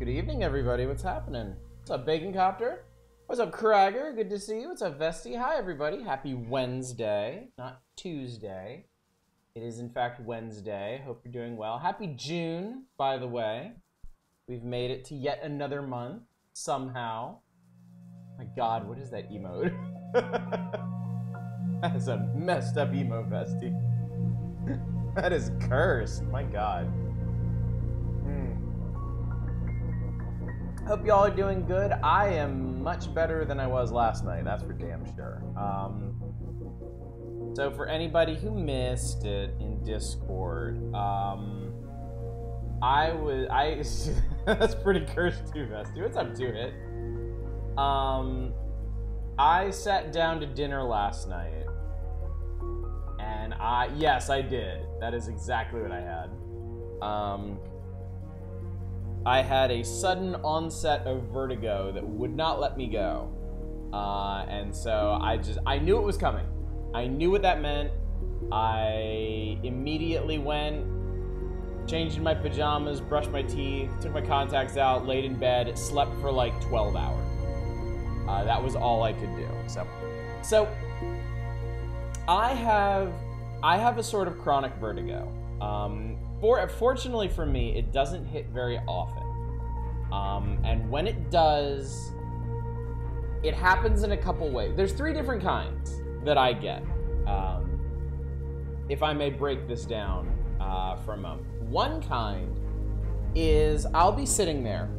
Good evening, everybody. What's happening? What's up, Bacon Copter? What's up, Krager? Good to see you. What's up, Vesti? Hi, everybody. Happy Wednesday, not Tuesday. It is, in fact, Wednesday. Hope you're doing well. Happy June, by the way. We've made it to yet another month, somehow. My God, what is that emote? That is a messed up emote, Vesti. That is cursed. My God. Hope y'all are doing good. I am much better than I was last night. That's for damn sure. So for anybody who missed it in Discord, that's pretty cursed too, Vesti. What's up, 2-Hit? I sat down to dinner last night, and yes, I did. That is exactly what I had. I had a sudden onset of vertigo that would not let me go. And so I knew it was coming. I knew what that meant. I immediately went, changed in my pajamas, brushed my teeth, took my contacts out, laid in bed, slept for like 12 hours. That was all I could do. So I have a sort of chronic vertigo. Fortunately for me, it doesn't hit very often. And when it does, it happens in a couple ways. There's 3 different kinds that I get. If I may break this down for a moment. One kind is I'll be sitting there,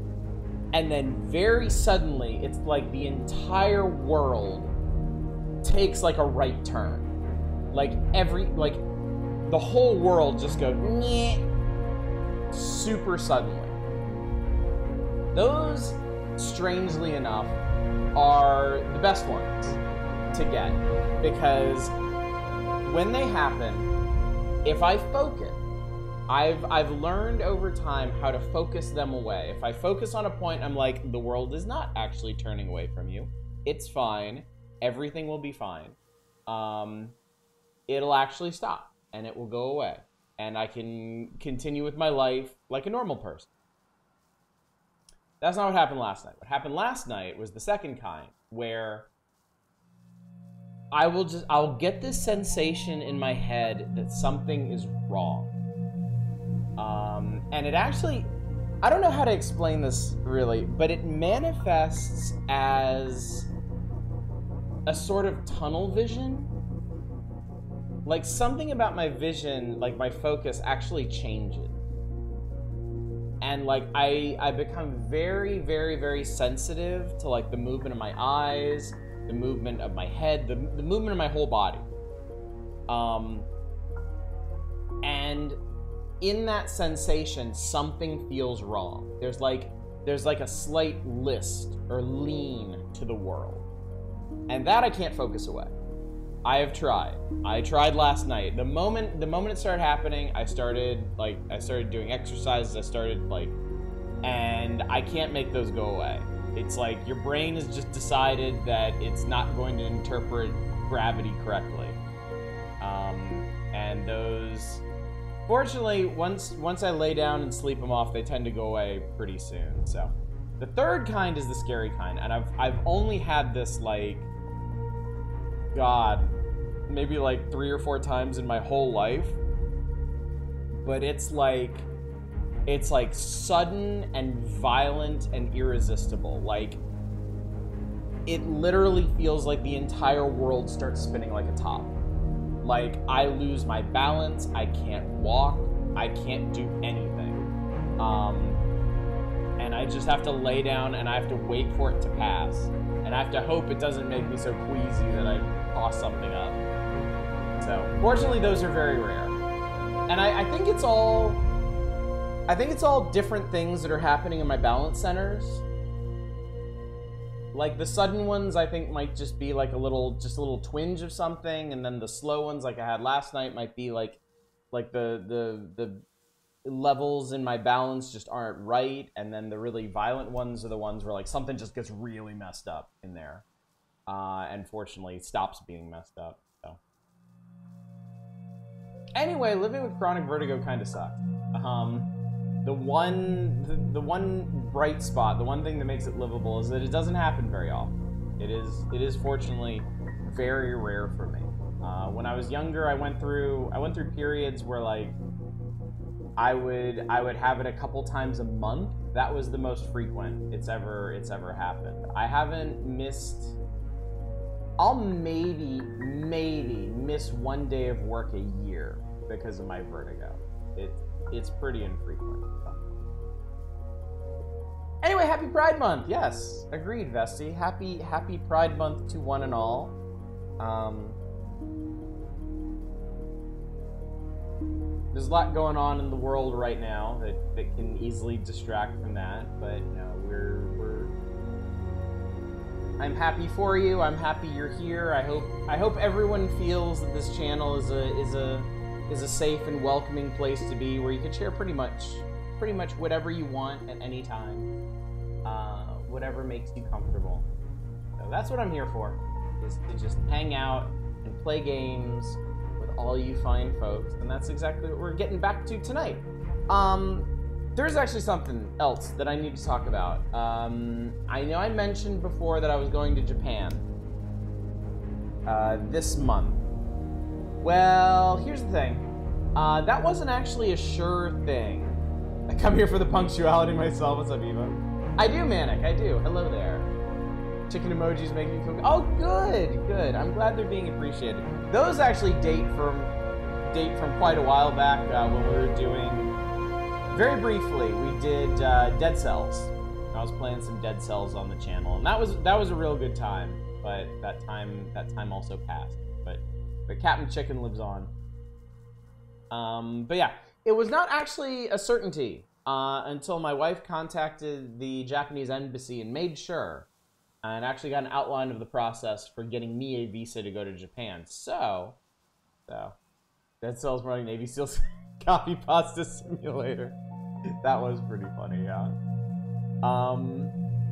and then very suddenly, it's like the entire world takes like a right turn. The whole world just goes, nyeh, super suddenly. Those, strangely enough, are the best ones to get, because when they happen, if I focus, I've learned over time how to focus them away. If I focus on a point, I'm like, the world is not actually turning away from you. It's fine. Everything will be fine. It'll actually stop. And it will go away. And I can continue with my life like a normal person. That's not what happened last night. What happened last night was the second kind, where I'll get this sensation in my head that something is wrong. And it actually, I don't know how to explain this really, but it manifests as a sort of tunnel vision. Like, something about my vision, like my focus, actually changes. And like I become very, very, very sensitive to like the movement of my eyes, the movement of my head, the movement of my whole body. And in that sensation, something feels wrong. There's like a slight list or lean to the world. And that I can't focus away. I have tried. I tried last night. The moment it started happening, I started doing exercises. And I can't make those go away. It's like your brain has just decided that it's not going to interpret gravity correctly. And those, fortunately, once I lay down and sleep them off, they tend to go away pretty soon. So, the third kind is the scary kind, and I've only had this like, God, maybe like 3 or 4 times in my whole life. But it's like sudden and violent and irresistible. Like, it literally feels like the entire world starts spinning like a top. Like, I lose my balance, I can't walk, I can't do anything. And I just have to lay down and I have to wait for it to pass. And I have to hope it doesn't make me so queasy that I toss something up. So, fortunately, those are very rare. And I think it's all different things that are happening in my balance centers. Like, the sudden ones, I think, might just be like a little twinge of something, and then the slow ones, like I had last night, might be like the levels in my balance just aren't right, and then the really violent ones are the ones where like something just gets really messed up in there, and fortunately stops being messed up. So anyway, living with chronic vertigo kind of sucks. the one bright spot, the one thing that makes it livable, is that it doesn't happen very often. It is fortunately very rare for me. When I was younger, I went through periods where like I would have it a couple times a month. That was the most frequent it's ever happened. I haven't missed. I'll maybe miss one day of work a year because of my vertigo. It's pretty infrequent. Anyway, happy Pride Month. Yes, agreed, Vesti. Happy Pride Month to one and all. There's a lot going on in the world right now that can easily distract from that, but you know, I'm happy for you. I'm happy you're here. I hope everyone feels that this channel is a safe and welcoming place to be, where you can share pretty much whatever you want at any time, whatever makes you comfortable. So that's what I'm here for, is to just hang out and play games with all you fine folks, and that's exactly what we're getting back to tonight. There's actually something else that I need to talk about. I know I mentioned before that I was going to Japan this month. Well, here's the thing. That wasn't actually a sure thing. I come here for the punctuality myself. What's up, Eva? I do, Manic. I do. Hello there. Chicken emojis make me feel... Oh, good. I'm glad they're being appreciated. Those actually date from quite a while back when we were doing... Very briefly, we did Dead Cells. I was playing some Dead Cells on the channel, and that was a real good time. But that time also passed. But Captain Chicken lives on. But yeah, it was not actually a certainty until my wife contacted the Japanese embassy and made sure, and actually got an outline of the process for getting me a visa to go to Japan. So Dead Cells running Navy SEALs copy pasta simulator. That was pretty funny, yeah.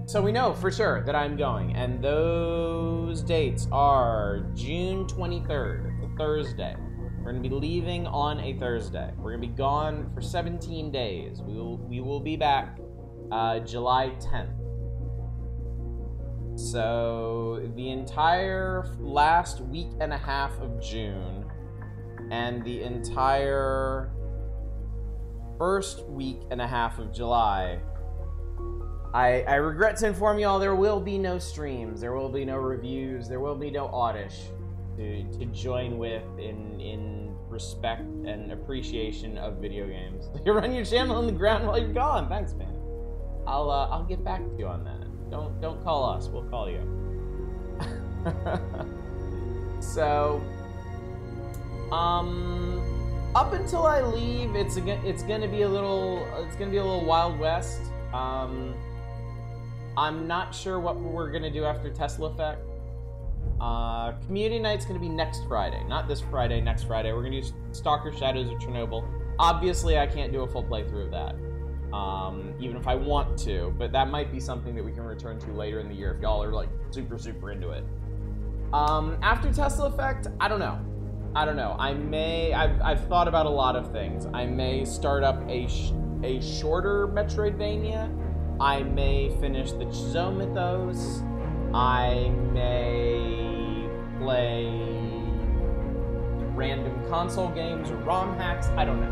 So we know for sure that I'm going, and those dates are June 23rd, it's a Thursday. We're gonna be leaving on a Thursday. We're gonna be gone for 17 days. We will be back July 10th. So the entire last week and a half of June and the entire first week and a half of July, I regret to inform you all, there will be no streams, there will be no reviews, there will be no Oddish to join with in respect and appreciation of video games. You run your channel on the ground while you're gone. Thanks, man. I'll get back to you on that. Don't call us, we'll call you. So, up until I leave, it's gonna be a little Wild West. I'm not sure what we're gonna do after Tesla Effect. Community Night's gonna be next Friday, not this Friday. Next Friday, we're gonna do Stalker: Shadows of Chernobyl. Obviously, I can't do a full playthrough of that, even if I want to. But that might be something that we can return to later in the year if y'all are like super into it. After Tesla Effect, I don't know. I've thought about a lot of things. I may start up a shorter Metroidvania. I may finish the Chizo Mythos. I may play random console games or ROM hacks. I don't know.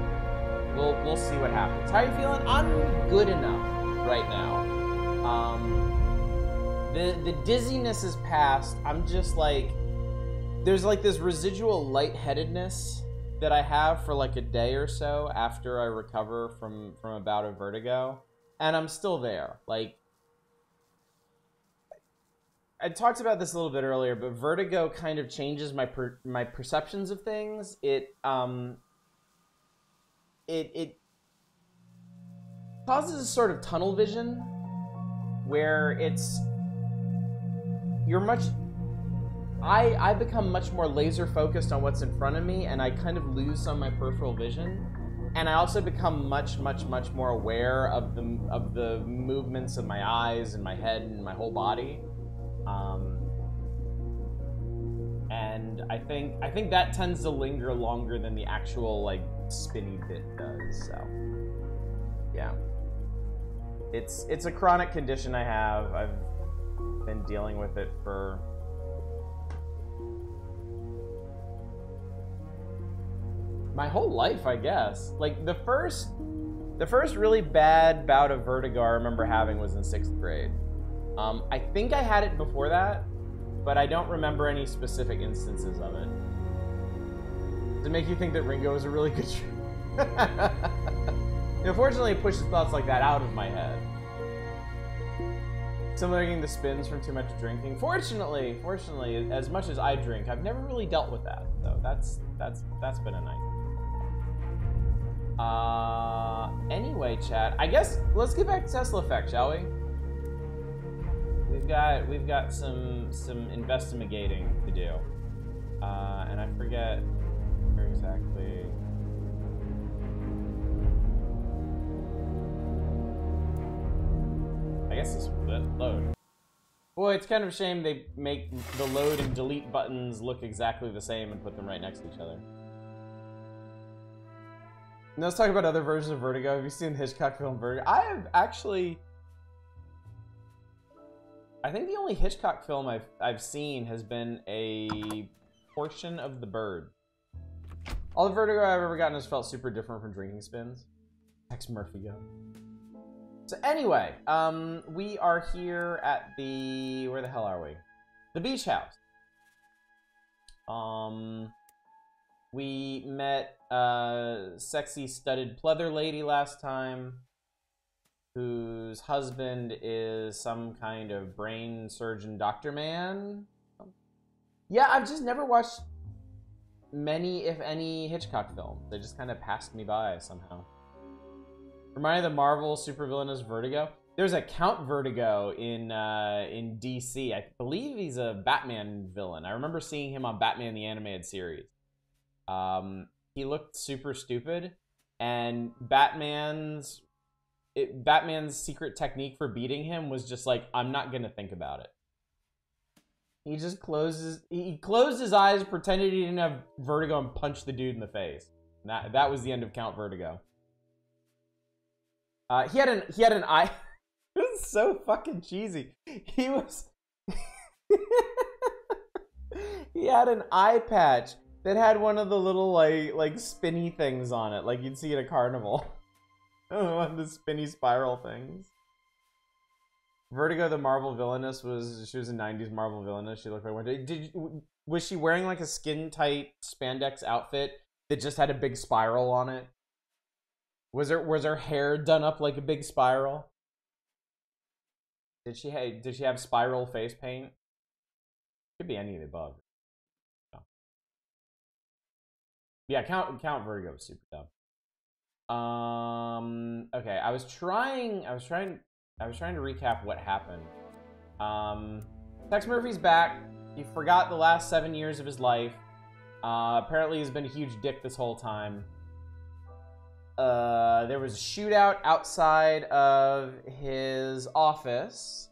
We'll see what happens. How are you feeling? I'm good enough right now. The dizziness is past. I'm just like, there's like this residual lightheadedness that I have for like a day or so after I recover from a bout of vertigo, and I'm still there. Like, I talked about this a little bit earlier, but vertigo kind of changes my perceptions of things. It causes a sort of tunnel vision where I become much more laser focused on what's in front of me, and I kind of lose some of my peripheral vision. And I also become much more aware of the movements of my eyes and my head and my whole body. And I think that tends to linger longer than the actual like spinny bit does. So Yeah. It's a chronic condition I have. I've been dealing with it for my whole life, I guess. Like the first really bad bout of vertigo I remember having was in 6th grade. I think I had it before that, but I don't remember any specific instances of it. Does it make you think that Ringo is a really good Unfortunately, it pushes thoughts like that out of my head. Similar getting the spins from too much drinking. Fortunately, as much as I drink, I've never really dealt with that. So that's been a nice. Anyway, chat. I guess let's get back to Tesla Effect, shall we? We've got some investigating to do, and I forget where exactly. I guess this was it. Load. Boy, it's kind of a shame they make the load and delete buttons look exactly the same and put them right next to each other. Now let's talk about other versions of Vertigo. Have you seen the Hitchcock film Vertigo? I have actually. I think the only Hitchcock film I've seen has been a portion of The Bird. All the Vertigo I've ever gotten has felt super different from drinking spins. Tex Murphy go. So anyway, we are here at the, where the hell are we? The beach house. We met sexy studded pleather lady last time, whose husband is some kind of brain surgeon doctor man. Yeah, I've just never watched many, if any, Hitchcock films. They just kind of passed me by somehow. Reminded the Marvel supervillainous Vertigo. There's a Count Vertigo in DC. I believe he's a Batman villain. I remember seeing him on Batman the Animated Series. He looked super stupid, and Batman's secret technique for beating him was just like, I'm not gonna think about it. He just closed his eyes, pretended he didn't have vertigo, and punched the dude in the face. That was the end of Count Vertigo. He had an eye. It was so fucking cheesy. He had an eye patch that had one of the little like spinny things on it, like you'd see at a carnival. One of the spinny spiral things. Vertigo, the Marvel villainess, she was a 90s Marvel villainess. She looked like one. Was she wearing like a skin tight spandex outfit that just had a big spiral on it? Was her hair done up like a big spiral? Did she have spiral face paint? Could be any of the above. No. Yeah, Count Vertigo was super dumb. Okay, I was trying to recap what happened. Tex Murphy's back. He forgot the last 7 years of his life. Apparently he's been a huge dick this whole time. There was a shootout outside of his office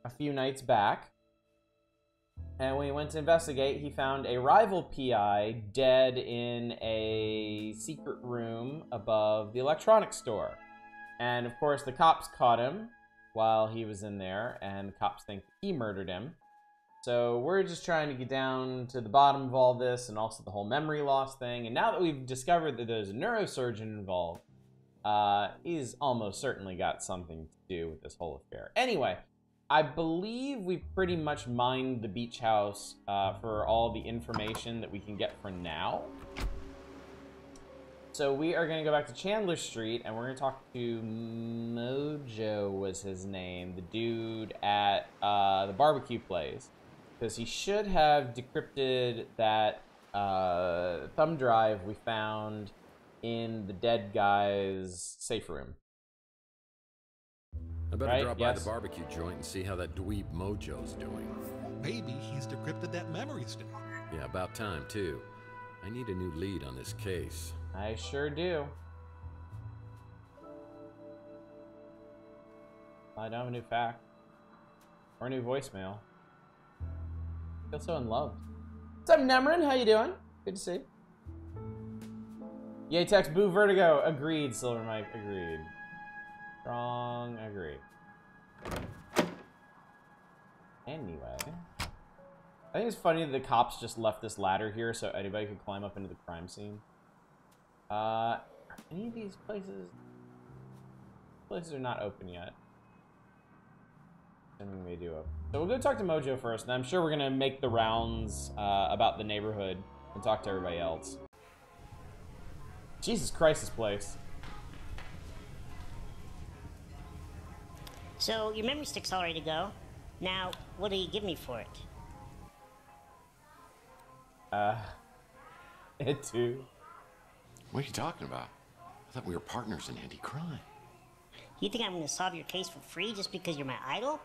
a few nights back. And when he went to investigate, he found a rival PI dead in a secret room above the electronics store. And of course, the cops caught him while he was in there, and the cops think he murdered him. So we're just trying to get down to the bottom of all this, and also the whole memory loss thing. And now that we've discovered that there's a neurosurgeon involved, he's almost certainly got something to do with this whole affair. Anyway, I believe we've pretty much mined the beach house for all the information that we can get for now. So we are going to go back to Chandler Street, and we're going to talk to Mojo was his name, the dude at the barbecue place. Because he should have decrypted that thumb drive we found in the dead guy's safe room. I better drop by the barbecue joint and see how that dweeb Mojo's doing. Maybe he's decrypted that memory stick. Yeah, about time, too. I need a new lead on this case. I sure do. I don't have a new fact. Or a new voicemail. I feel so in love. What's up, Nemrin? How you doing? Good to see you. Yay, text, boo, Vertigo. Agreed, Silver Mike. Agreed. Strong agree. Anyway. I think it's funny that the cops just left this ladder here so anybody could climb up into the crime scene. Are any of these places... Places are not open yet. Something they do open. So we'll go talk to Mojo first, and I'm sure we're gonna make the rounds about the neighborhood and talk to everybody else. Jesus Christ, this place. So, your memory stick's all ready to go. Now, what do you give me for it? It too. What are you talking about? I thought we were partners in anti-crime. You think I'm gonna solve your case for free just because you're my idol?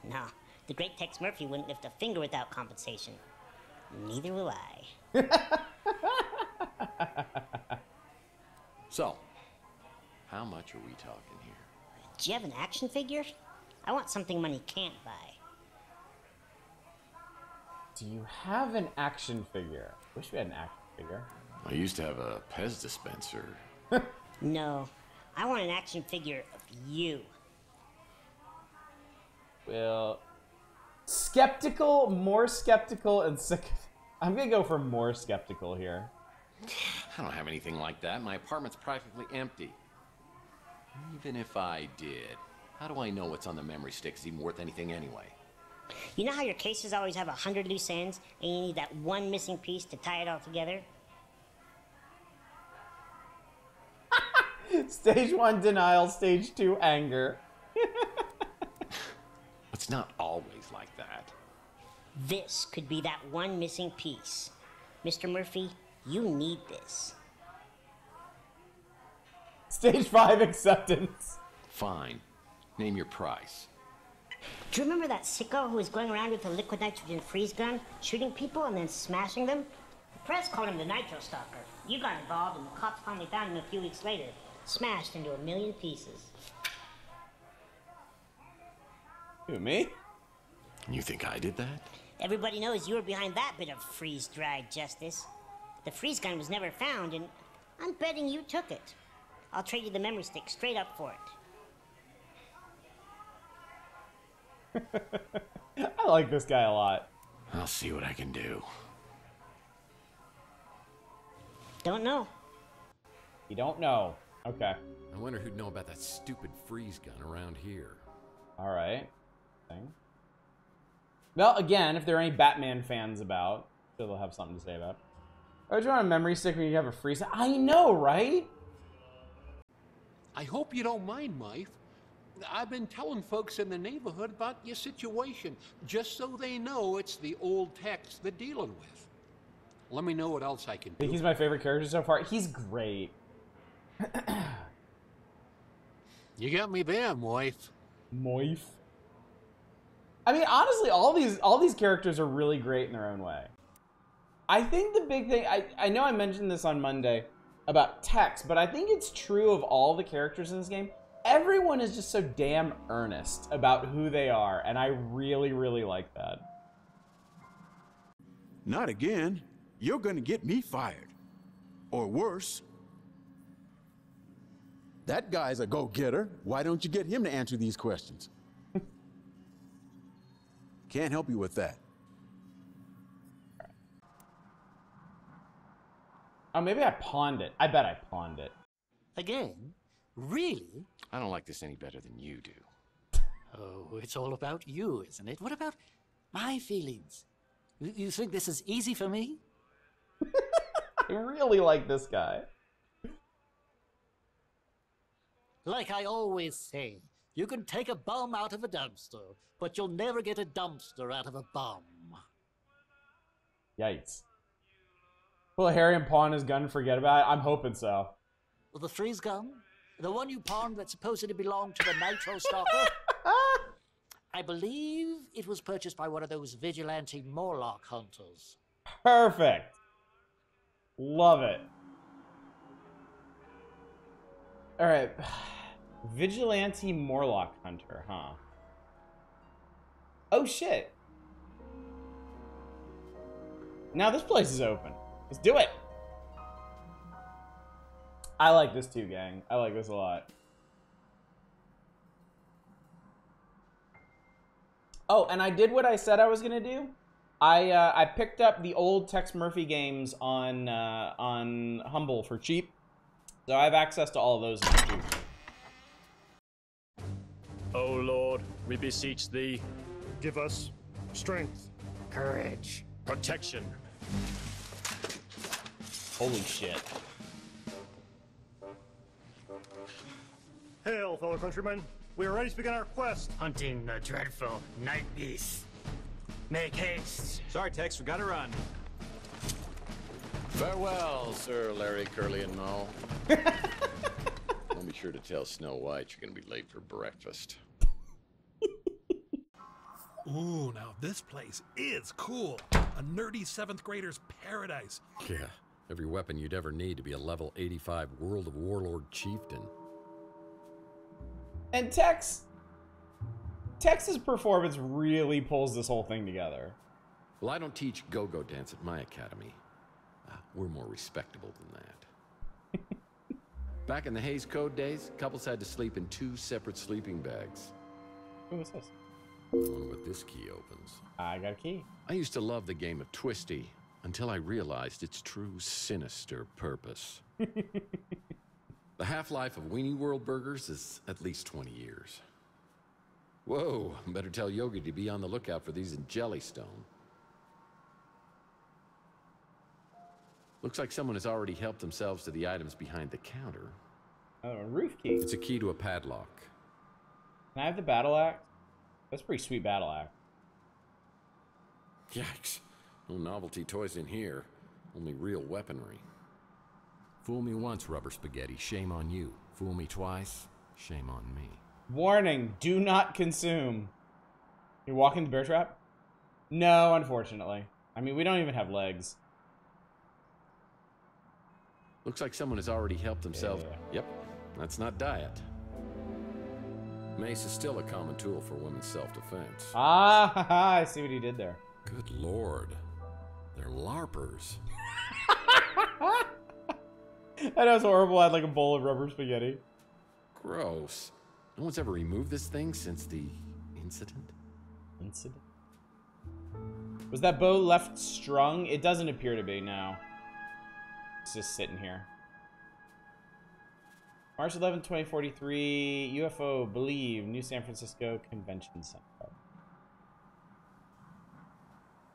No, the great Tex Murphy wouldn't lift a finger without compensation. Neither will I. So, how much are we talking here? Do you have an action figure? I want something money can't buy. Do you have an action figure? Wish we had an action figure. I used to have a Pez dispenser. No, I want an action figure of you. Well, skeptical, more skeptical, and sick. I'm gonna go for more skeptical here. I don't have anything like that. My apartment's practically empty. Even if I did, how do I know what's on the memory stick is even worth anything anyway? You know how your cases always have 100 loose ends, and you need that one missing piece to tie it all together? Stage 1 denial, stage 2 anger. It's not always like that. This could be that one missing piece. Mr. Murphy, you need this. Stage 5 acceptance. Fine. Name your price. Do you remember that sicko who was going around with a liquid nitrogen freeze gun, shooting people and then smashing them? The press called him the Nitro Stalker. You got involved, and the cops finally found him a few weeks later, smashed into a million pieces. Who, me? You think I did that? Everybody knows you were behind that bit of freeze-dried justice. The freeze gun was never found, and I'm betting you took it. I'll trade you the memory stick straight up for it. I like this guy a lot. I'll see what I can do. Don't know. You don't know. Okay. I wonder who'd know about that stupid freeze gun around here. Alright. Well, again, if there are any Batman fans about, sure they'll have something to say about it. Oh, do you want a memory stick when you have a freeze? I know, right? I hope you don't mind, Mike. I've been telling folks in the neighborhood about your situation, just so they know it's the old Tex they're dealing with. Let me know what else I can I think do. he's my favorite character so far. He's great. You got me there, Moif. Moif. I mean, honestly, all these characters are really great in their own way. I think the big thing, I know I mentioned this on Monday about Tex, but I think it's true of all the characters in this game. Everyone is just so damn earnest about who they are, and I really, really like that. Not again. You're gonna get me fired. Or worse. That guy's a go-getter. Why don't you get him to answer these questions? Can't help you with that. Oh, maybe I pawned it. I bet I pawned it. Again? Really? I don't like this any better than you do. Oh, it's all about you, isn't it? What about my feelings? You think this is easy for me? I really like this guy. Like I always say, you can take a bum out of a dumpster, but you'll never get a dumpster out of a bum. Yikes. Will Harry and pawn his gun and forget about it? I'm hoping so. Well, the freeze gun? The one you pawned that supposedly belonged to the Nitro Stalker? I believe it was purchased by one of those vigilante Morlock hunters. Perfect. Love it. All right. Vigilante Morlock hunter, huh? Oh, shit. Now this place is open. Let's do it. I like this too, gang. I like this a lot. Oh, and I did what I said I was gonna do. I picked up the old Tex Murphy games on Humble for cheap, so I have access to all of those for cheap. O Lord, we beseech thee, give us strength, Courage. protection. Holy shit! Hail, fellow countrymen. We are ready to begin our quest. Hunting the dreadful night beast. Make haste. Sorry, Tex, we gotta run. Farewell, Sir Larry Curly and all. Don't be sure to tell Snow White you're gonna be late for breakfast. Ooh, now this place is cool. A nerdy 7th grader's paradise. Yeah, every weapon you'd ever need to be a level 85 World of Warlord chieftain. And Tex's performance really pulls this whole thing together. Well, I don't teach go-go dance at my academy. We're more respectable than that. Back in the Hays Code days, couples had to sleep in 2 separate sleeping bags. Who is this? I wonder what this key opens. I got a key. I used to love the game of Twisty until I realized its true sinister purpose. The half-life of Weenie World burgers is at least 20 years. Whoa, better tell Yogi to be on the lookout for these in Jellystone. Looks like someone has already helped themselves to the items behind the counter. Oh, a roof key. It's a key to a padlock. Can I have the battle axe? That's a pretty sweet battle axe. Yikes. No novelty toys in here. Only real weaponry. Fool me once, Rubber Spaghetti. Shame on you. Fool me twice. Shame on me. Warning, do not consume. You walking the bear trap? No, unfortunately. I mean, we don't even have legs. Looks like someone has already helped themselves. Yeah. Yep, that's not diet. Mace is still a common tool for women's self-defense. Ah, I see what he did there. Good lord. They're LARPers. That was horrible. I had like a bowl of rubber spaghetti. Gross. No one's ever removed this thing since the incident? Incident? Was that bow left strung? It doesn't appear to be, no. It's just sitting here. March 11, 2043, UFO, Believe, New San Francisco Convention Center.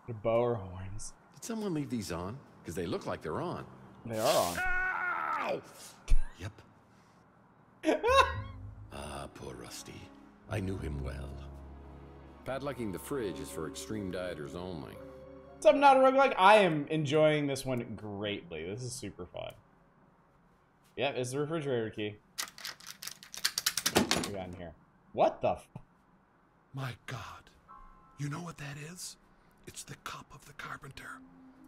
The bow or horns? Did someone leave these on? Because they look like they're on. They are on. Ow! Yep. Ah, poor Rusty. I knew him well. Padlocking the fridge is for extreme dieters only. So I'm not a roguelike. I am enjoying this one greatly. This is super fun. Yeah, it's the refrigerator key. What we got in here? What the f— My God. You know what that is? It's the Cup of the Carpenter.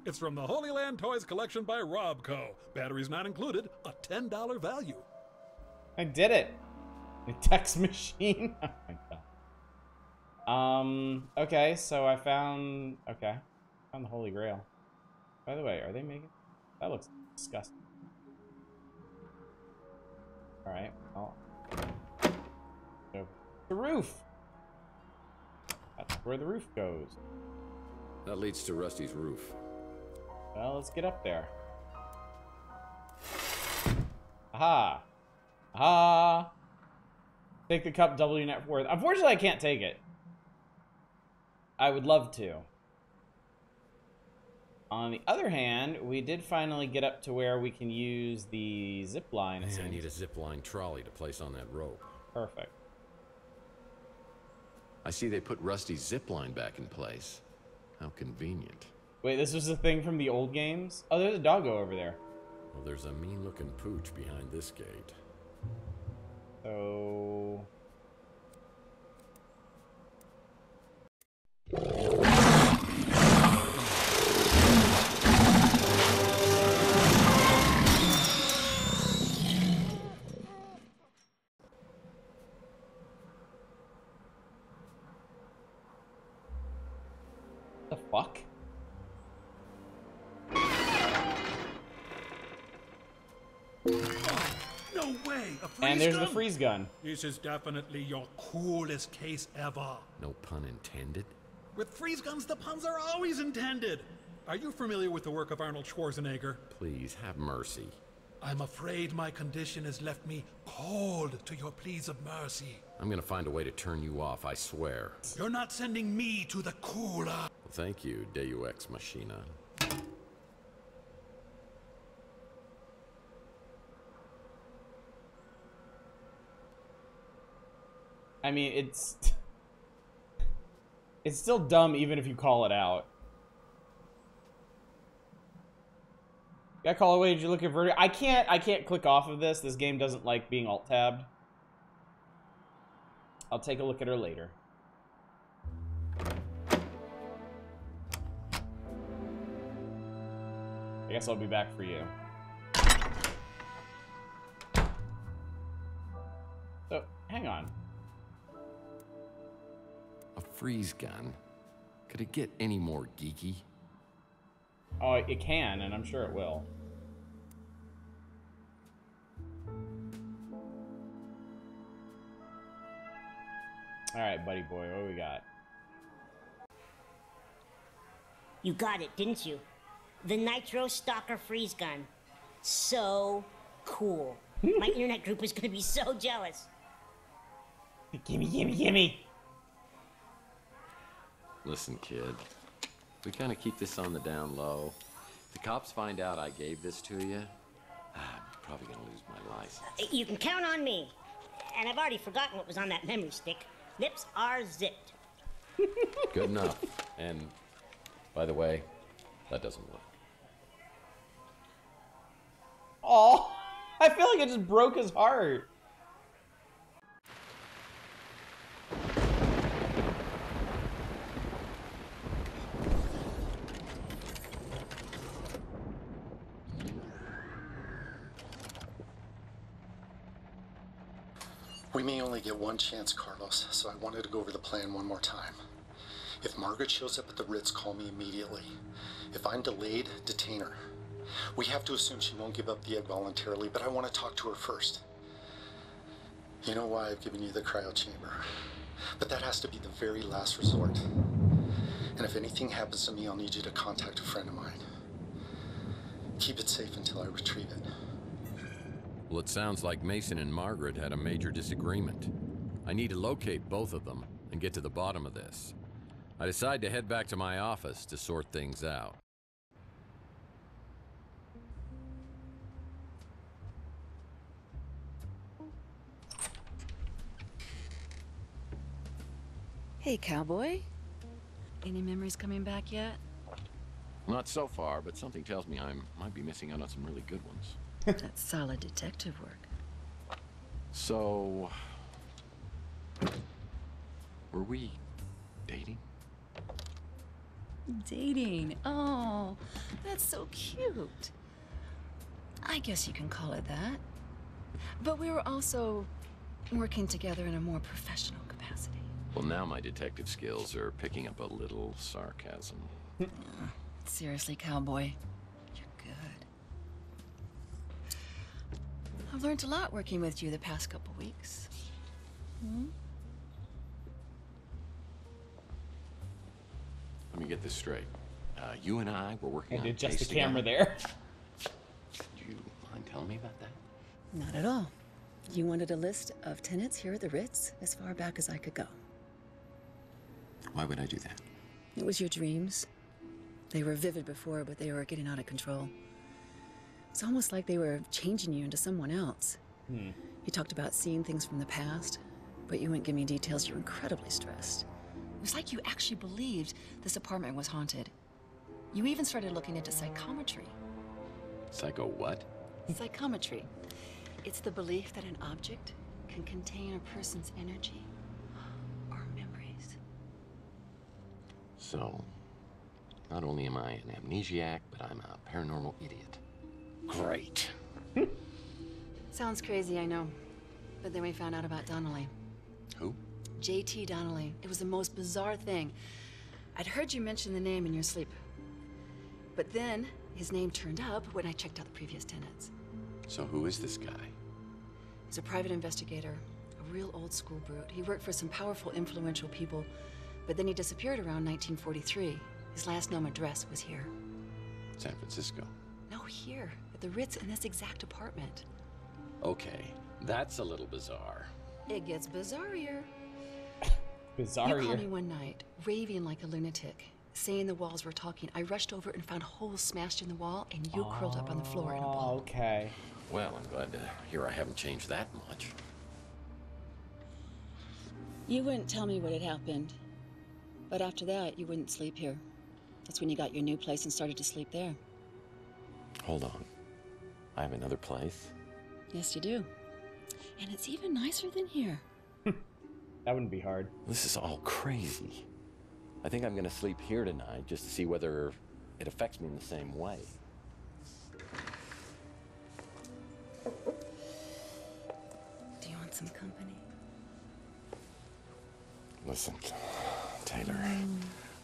It's from the Holy Land Toys collection by Robco. Batteries not included, a $10 value. I did it. The text machine. Oh my god. Okay, so I found the Holy Grail. By the way, are they making— that looks disgusting. Alright, well. Go the roof. That's where the roof goes. That leads to Rusty's roof. Well, let's get up there. Aha. Aha. Take the cup, double your net worth. Unfortunately, I can't take it. I would love to. On the other hand, we did finally get up to where we can use the zip line. Man, I need a zip line trolley to place on that rope. Perfect. I see they put Rusty's zip line back in place. How convenient. Wait, this was a thing from the old games? Oh, there's a doggo over there. Well, there's a mean-looking pooch behind this gate. So... the fuck? No way! A freeze And there's gun? the freeze gun. This is definitely your coolest case ever. No pun intended. With freeze guns, the puns are always intended. Are you familiar with the work of Arnold Schwarzenegger? Please, have mercy. I'm afraid my condition has left me cold to your pleas of mercy. I'm gonna find a way to turn you off, I swear. You're not sending me to the cooler. Well, thank you, Deus Ex Machina. I mean, it's still dumb even if you call it out. Got call away, did you look at Vertigo? I can't click off of this. This game doesn't like being alt-tabbed. I'll take a look at her later. I guess I'll be back for you. So, hang on. A freeze gun? Could it get any more geeky? Oh, it can, and I'm sure it will. Alright, buddy boy, what do we got? You got it, didn't you? The Nitro Stalker freeze gun. So cool. My internet group is gonna be so jealous. Gimme, gimme, gimme! Listen, kid. We kind of keep this on the down low. If the cops find out I gave this to you, I'm probably gonna lose my license. You can count on me. And I've already forgotten what was on that memory stick. Lips are zipped. Good enough. And, by the way, that doesn't work. Oh, I feel like it just broke his heart. We may only get one chance, Carlos, so I wanted to go over the plan one more time. If Margaret shows up at the Ritz, call me immediately. If I'm delayed, detain her. We have to assume she won't give up the egg voluntarily, but I want to talk to her first. You know why I've given you the cryo chamber, but that has to be the very last resort. And if anything happens to me, I'll need you to contact a friend of mine. Keep it safe until I retrieve it. Well, it sounds like Mason and Margaret had a major disagreement. I need to locate both of them and get to the bottom of this. I decide to head back to my office to sort things out. Hey, cowboy. Any memories coming back yet? Not so far, but something tells me I might be missing out on some really good ones. That's solid detective work. So... were we dating? Dating? Oh, that's so cute. I guess you can call it that. But we were also working together in a more professional capacity. Well, now my detective skills are picking up a little sarcasm. Seriously, cowboy, you're good. I've learned a lot working with you the past couple weeks. Let me get this straight. You and I were working on a just case the camera together. there. Do you mind telling me about that? Not at all. You wanted a list of tenants here at the Ritz as far back as I could go. Why would I do that? It was your dreams. They were vivid before, but they were getting out of control. It's almost like they were changing you into someone else. You talked about seeing things from the past, but you wouldn't give me details. You were incredibly stressed. It was like you actually believed this apartment was haunted. You even started looking into psychometry. Psycho what? Psychometry. It's the belief that an object can contain a person's energy or memories. So, not only am I an amnesiac, but I'm a paranormal idiot. Great. Sounds crazy, I know. But then we found out about Donnelly. Who? J.T. Donnelly. It was the most bizarre thing. I'd heard you mention the name in your sleep. But then, his name turned up when I checked out the previous tenants. So who is this guy? He's a private investigator, a real old school brute. He worked for some powerful, influential people, but then he disappeared around 1943. His last known address was here. San Francisco. No, here, at the Ritz in this exact apartment. Okay, that's a little bizarre. It gets bizarrier. Bizarrier. You called me one night, raving like a lunatic, saying the walls were talking. I rushed over and found holes smashed in the wall, and you curled up on the floor in a ball. Okay. Well, I'm glad to hear I haven't changed that much. You wouldn't tell me what had happened, but after that, you wouldn't sleep here. That's when you got your new place and started to sleep there. Hold on. I have another place? Yes, you do. And it's even nicer than here. That wouldn't be hard. This is all crazy. I think I'm gonna sleep here tonight just to see whether it affects me in the same way. Do you want some company? Listen, Taylor,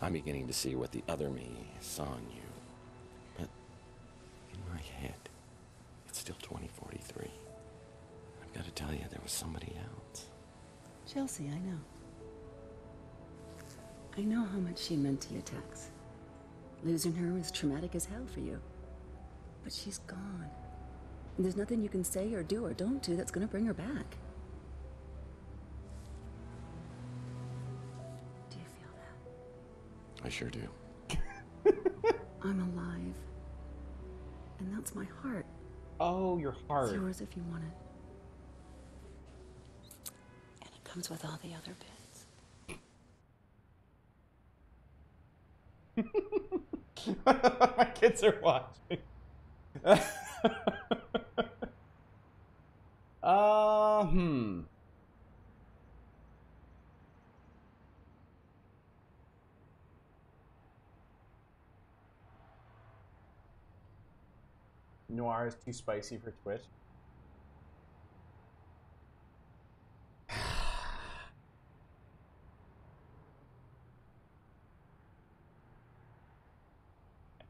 I'm beginning to see what the other me saw in you. But in my head, it's still 2043. I've got to tell you, there was somebody else. Chelsea, I know. I know how much she meant to you, Tex. Losing her was traumatic as hell for you. But she's gone. And there's nothing you can say or do or don't do that's gonna bring her back. Do you feel that? I sure do. I'm alive. And that's my heart. Oh, your heart. It's yours if you want it. And it comes with all the other bits. My kids are watching. Noir is too spicy for Twitch.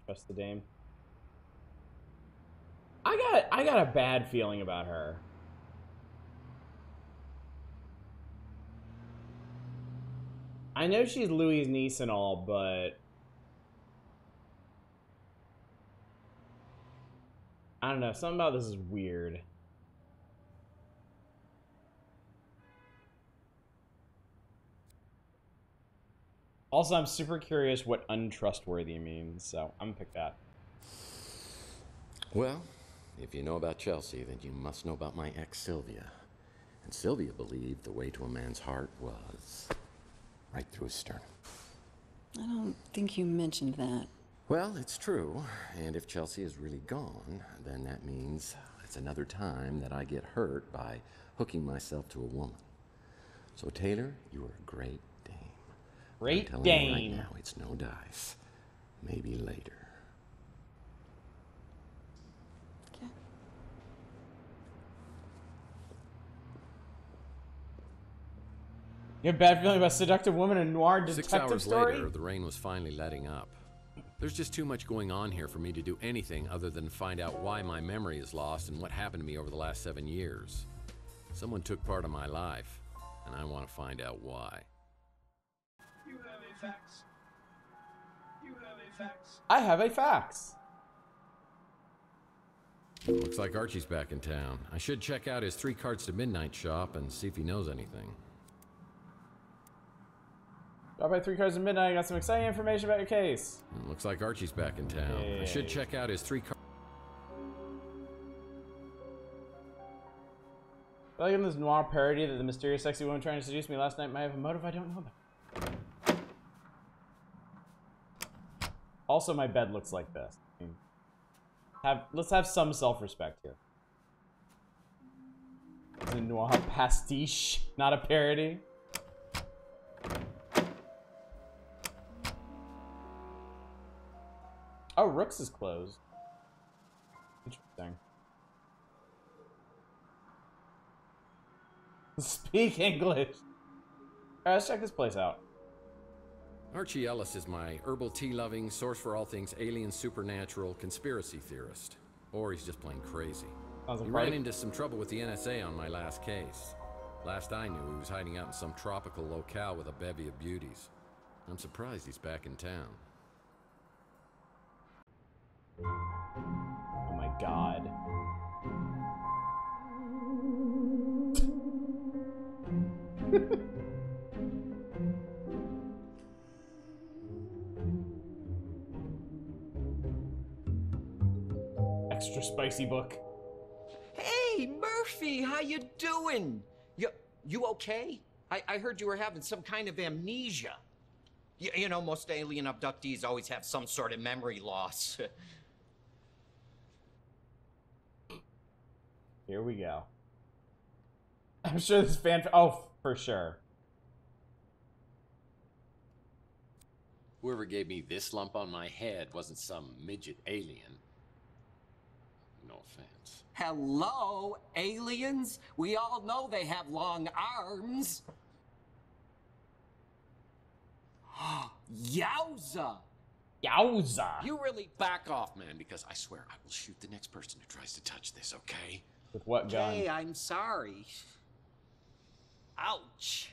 Trust the dame. I got a bad feeling about her. I know she's Louis' niece and all, but I don't know, something about this is weird. Also, I'm super curious what untrustworthy means, so I'm gonna pick that. Well, if you know about Chelsea, then you must know about my ex, Sylvia. And Sylvia believed the way to a man's heart was right through his sternum. I don't think you mentioned that. Well, it's true. And if Chelsea is really gone, then that means it's another time that I get hurt by hooking myself to a woman. So, Taylor, you are a great dame. Great I'm telling dame. you right now, it's no dice. Maybe later. Okay. You have a bad feeling about seductive woman and noir detective 6 hours story? later, the rain was finally letting up. There's just too much going on here for me to do anything other than find out why my memory is lost and what happened to me over the last 7 years. Someone took part of my life, and I want to find out why. You have a fax. You have a fax. I have a fax. Looks like Archie's back in town. I should check out his 3 Cards to Midnight shop and see if he knows anything. Drop by 3 Cards at midnight. I got some exciting information about your case. Looks like Archie's back in town. Yay. I should check out his 3 cards. I feel like in this noir parody that the mysterious sexy woman trying to seduce me last night might have a motive I don't know about. Also, my bed looks like this. Let's have some self-respect here. It's a noir pastiche, not a parody. Oh, Rook's is closed. Interesting. Speak English. Alright, let's check this place out. Archie Ellis is my herbal tea-loving, source for all things alien, supernatural, conspiracy theorist. Or he's just plain crazy. Sounds like He party. ran into some trouble with the NSA on my last case. Last I knew, he was hiding out in some tropical locale with a bevy of beauties. I'm surprised he's back in town. Oh my god. Extra spicy book. Hey, Murphy, how you doing? You okay? I heard you were having some kind of amnesia. You know, most alien abductees always have some sort of memory loss. Here we go. I'm sure this fan... Oh, for sure. Whoever gave me this lump on my head wasn't some midget alien. No offense. Hello, aliens? We all know they have long arms. Yowza! Yowza! You really back off, man, because I swear I will shoot the next person who tries to touch this, okay? With what gun? Hey, I'm sorry. Ouch.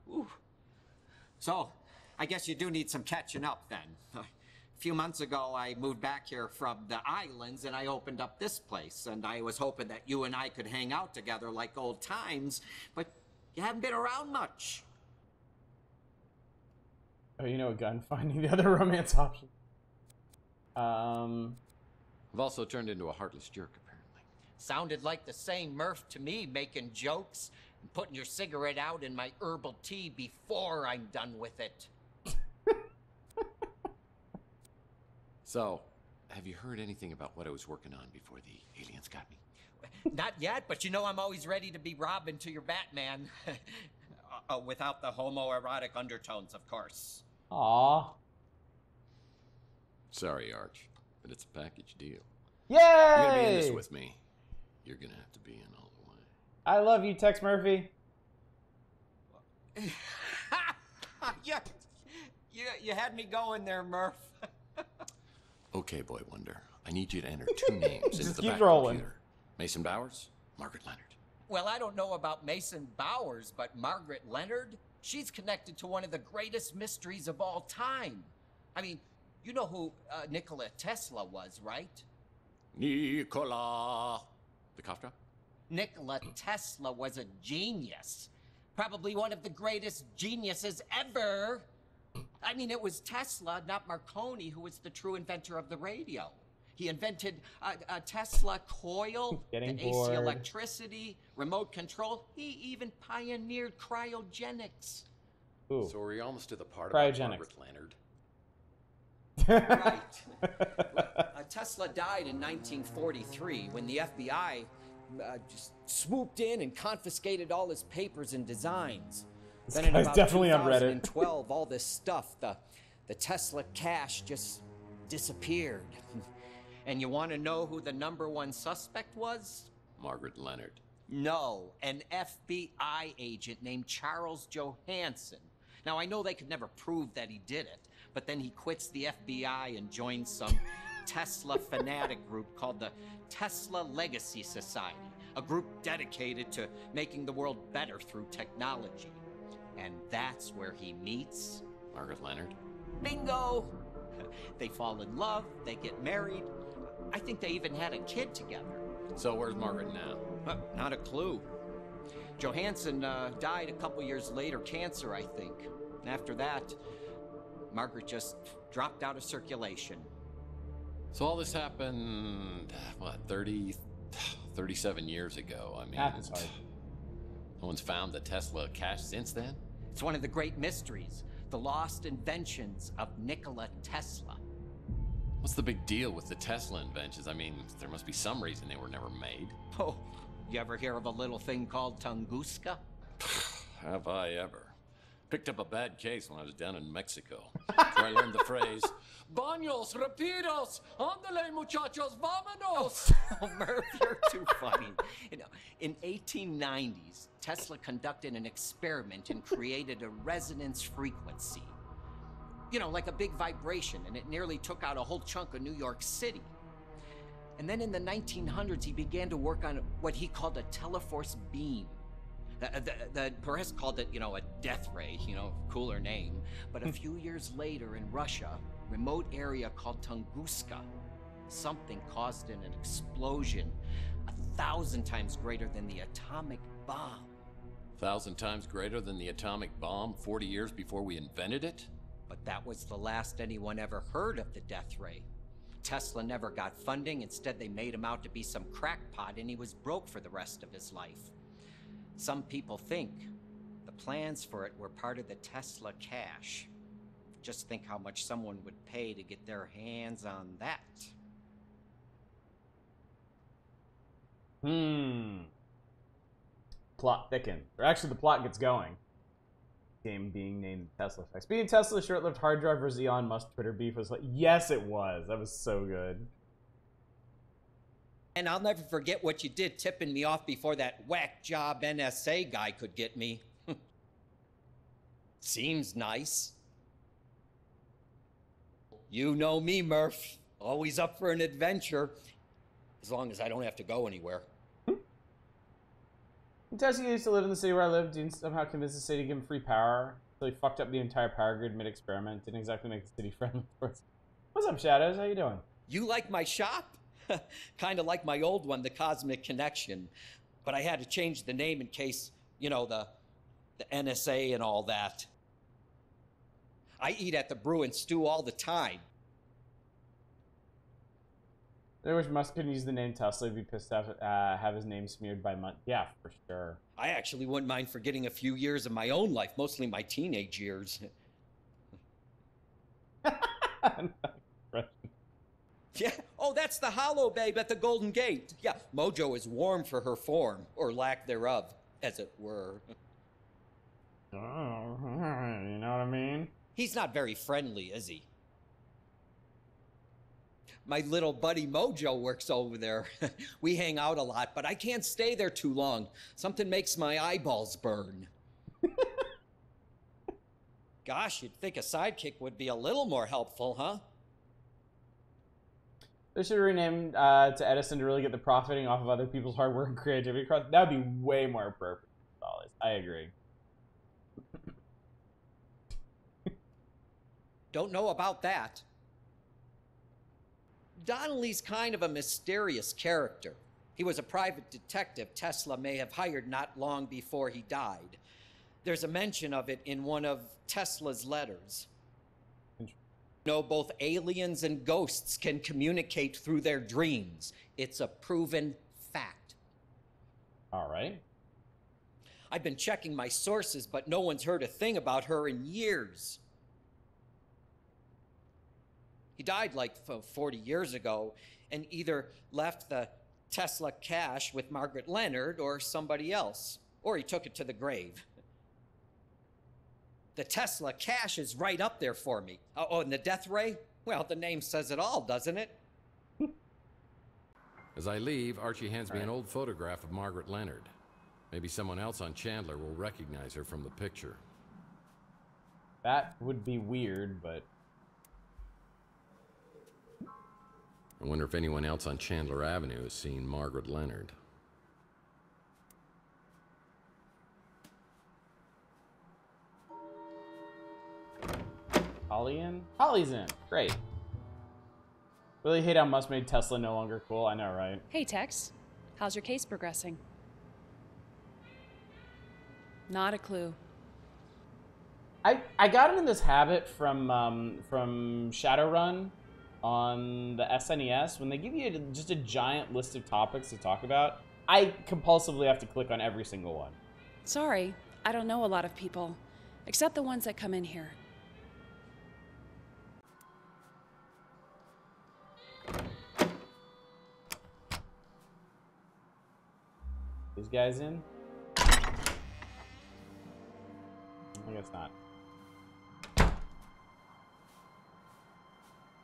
Ooh. So, I guess you do need some catching up then. A few months ago, I moved back here from the islands and I opened up this place. And I was hoping that you and I could hang out together like old times, but you haven't been around much. Oh, you know a gun. Finding the other romance option. I've also turned into a heartless jerk, apparently. Sounded like the same Murph to me, making jokes and putting your cigarette out in my herbal tea before I'm done with it. So, have you heard anything about what I was working on before the aliens got me? Not yet, but you know I'm always ready to be Robin to your Batman. Without the homoerotic undertones, of course. Aww. Sorry, Arch, but it's a package deal. Yay! You're gonna be in this with me. You're gonna have to be in all the way. I love you, Tex Murphy. You had me going there, Murph. Okay, Boy Wonder. I need you to enter two names into Just the keep back rolling. computer. Mason Bowers, Margaret Leonard. Well, I don't know about Mason Bowers, but Margaret Leonard, she's connected to one of the greatest mysteries of all time. I mean, you know who Nikola Tesla was, right? Nikola. The cough drop? Nikola Tesla was a genius. Probably one of the greatest geniuses ever. I mean, it was Tesla, not Marconi, who was the true inventor of the radio. He invented a Tesla coil, the AC bored. electricity, remote control. He even pioneered cryogenics. Ooh. So we're almost to the part about Cryogenics. Margaret Leonard. Right. Tesla died in 1943 when the FBI just swooped in and confiscated all his papers and designs. This Then in guy's about definitely on Reddit. 2012, all this stuff, the Tesla cash just disappeared. And you want to know who the #1 suspect was? Margaret Leonard. No, an FBI agent named Charles Johansson. Now, I know they could never prove that he did it, but then he quits the FBI and joins some Tesla fanatic group called the Tesla Legacy Society, a group dedicated to making the world better through technology. And that's where he meets Margaret Leonard. Bingo! They fall in love, they get married. I think they even had a kid together. So where's Margaret now? Not a clue. Johansson died a couple years later, cancer, I think. After that, Margaret just dropped out of circulation. So all this happened, what, 37 years ago? I mean, Math is hard. No one's found the Tesla cash since then? It's one of the great mysteries, the lost inventions of Nikola Tesla. What's the big deal with the Tesla inventions? I mean, there must be some reason they were never made. Oh, you ever hear of a little thing called Tunguska? Have I ever? Picked up a bad case when I was down in Mexico. Where I learned the phrase, Baños, rapidos, ándale muchachos, vámonos! Oh, Murph, you're too funny. You know, in 1890s, Tesla conducted an experiment and created a resonance frequency. You know, like a big vibration, and it nearly took out a whole chunk of New York City. And then in the 1900s, he began to work on what he called a teleforce beam. The press called it, you know, a death ray, you know, cooler name. But a few years later in Russia, remote area called Tunguska, something caused an explosion 1,000 times greater than the atomic bomb. 1,000 times greater than the atomic bomb 40 years before we invented it? But that was the last anyone ever heard of the death ray. Tesla never got funding. Instead, they made him out to be some crackpot, and he was broke for the rest of his life. Some people think the plans for it were part of the Tesla cash. Just think how much someone would pay to get their hands on that. Plot thickens. Or actually, the plot gets going. Game being named Tesla Effect. Speaking of Tesla, short-lived hard drive versus Elon Musk Twitter beef was like, yes, it was. That was so good. And I'll never forget what you did tipping me off before that whack job NSA guy could get me. Seems nice. You know me, Murph. Always up for an adventure. As long as I don't have to go anywhere. Tesla used to live in the city where I lived and somehow convinced the city to give him free power. So he fucked up the entire power grid mid-experiment. Didn't exactly make the city friendly. What's up, Shadows? How you doing? You like my shop? Kind of like my old one, the Cosmic Connection. But I had to change the name in case, you know, the NSA and all that. I eat at the Brew and Stew all the time. I wish Musk couldn't use the name Tesla. He'd be pissed off have his name smeared by Musk. Yeah, for sure. I actually wouldn't mind forgetting a few years of my own life, mostly my teenage years. Yeah. Oh, that's the Hollow Babe at the Golden Gate. Yeah, Mojo is warm for her form, or lack thereof, as it were. Oh, you know what I mean? He's not very friendly, is he? My little buddy Mojo works over there. We hang out a lot, but I can't stay there too long. Something makes my eyeballs burn. Gosh, you'd think a sidekick would be a little more helpful, huh? They should rename to Edison to really get the profiting off of other people's hard work and creativity across. That would be way more appropriate. I agree. Don't know about that. Donnelly's kind of a mysterious character. He was a private detective Tesla may have hired not long before he died. There's a mention of it in one of Tesla's letters. No, both aliens and ghosts can communicate through their dreams. It's a proven fact. All right. I've been checking my sources, but no one's heard a thing about her in years. He died like 40 years ago and either left the Tesla cash with Margaret Leonard or somebody else, or he took it to the grave. The Tesla cash is right up there for me. Oh, and the death ray? Well, the name says it all, doesn't it? As I leave, Archie hands me an old photograph of Margaret Leonard. Maybe someone else on Chandler will recognize her from the picture. That would be weird, but... I wonder if anyone else on Chandler Avenue has seen Margaret Leonard. Holly in? Holly's in. Great. Really hate how Musk made Tesla no longer cool. I know, right? Hey, Tex. How's your case progressing? Not a clue. I got into this habit from Shadowrun on the SNES. When they give you just a giant list of topics to talk about, I compulsively have to click on every single one. Sorry, I don't know a lot of people, except the ones that come in here. These guys in? I guess not.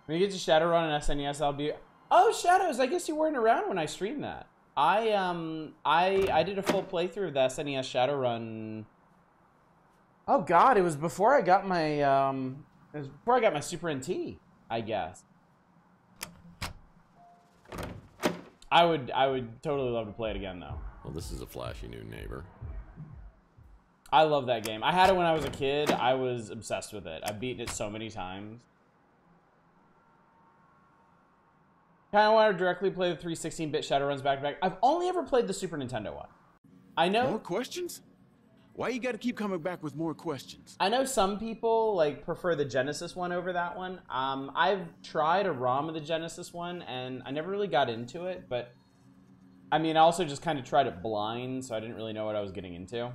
When you get to Shadowrun and SNES, I'll be... Oh, Shadows! I guess you weren't around when I streamed that. I did a full playthrough of the SNES Shadowrun. Oh God, it was before I got my it was before I got my Super NT, I guess. I would totally love to play it again, though. Well, this is a flashy new neighbor. I love that game. I had it when I was a kid. I was obsessed with it. I've beaten it so many times. Kind of want to directly play the 316-bit Shadowruns back-to-back. I've only ever played the Super Nintendo one. I know... More questions? Why you gotta keep coming back with more questions? I know some people like prefer the Genesis one over that one. I've tried a ROM of the Genesis one, and I never really got into it, but... I mean, I also just kind of tried it blind, so I didn't really know what I was getting into.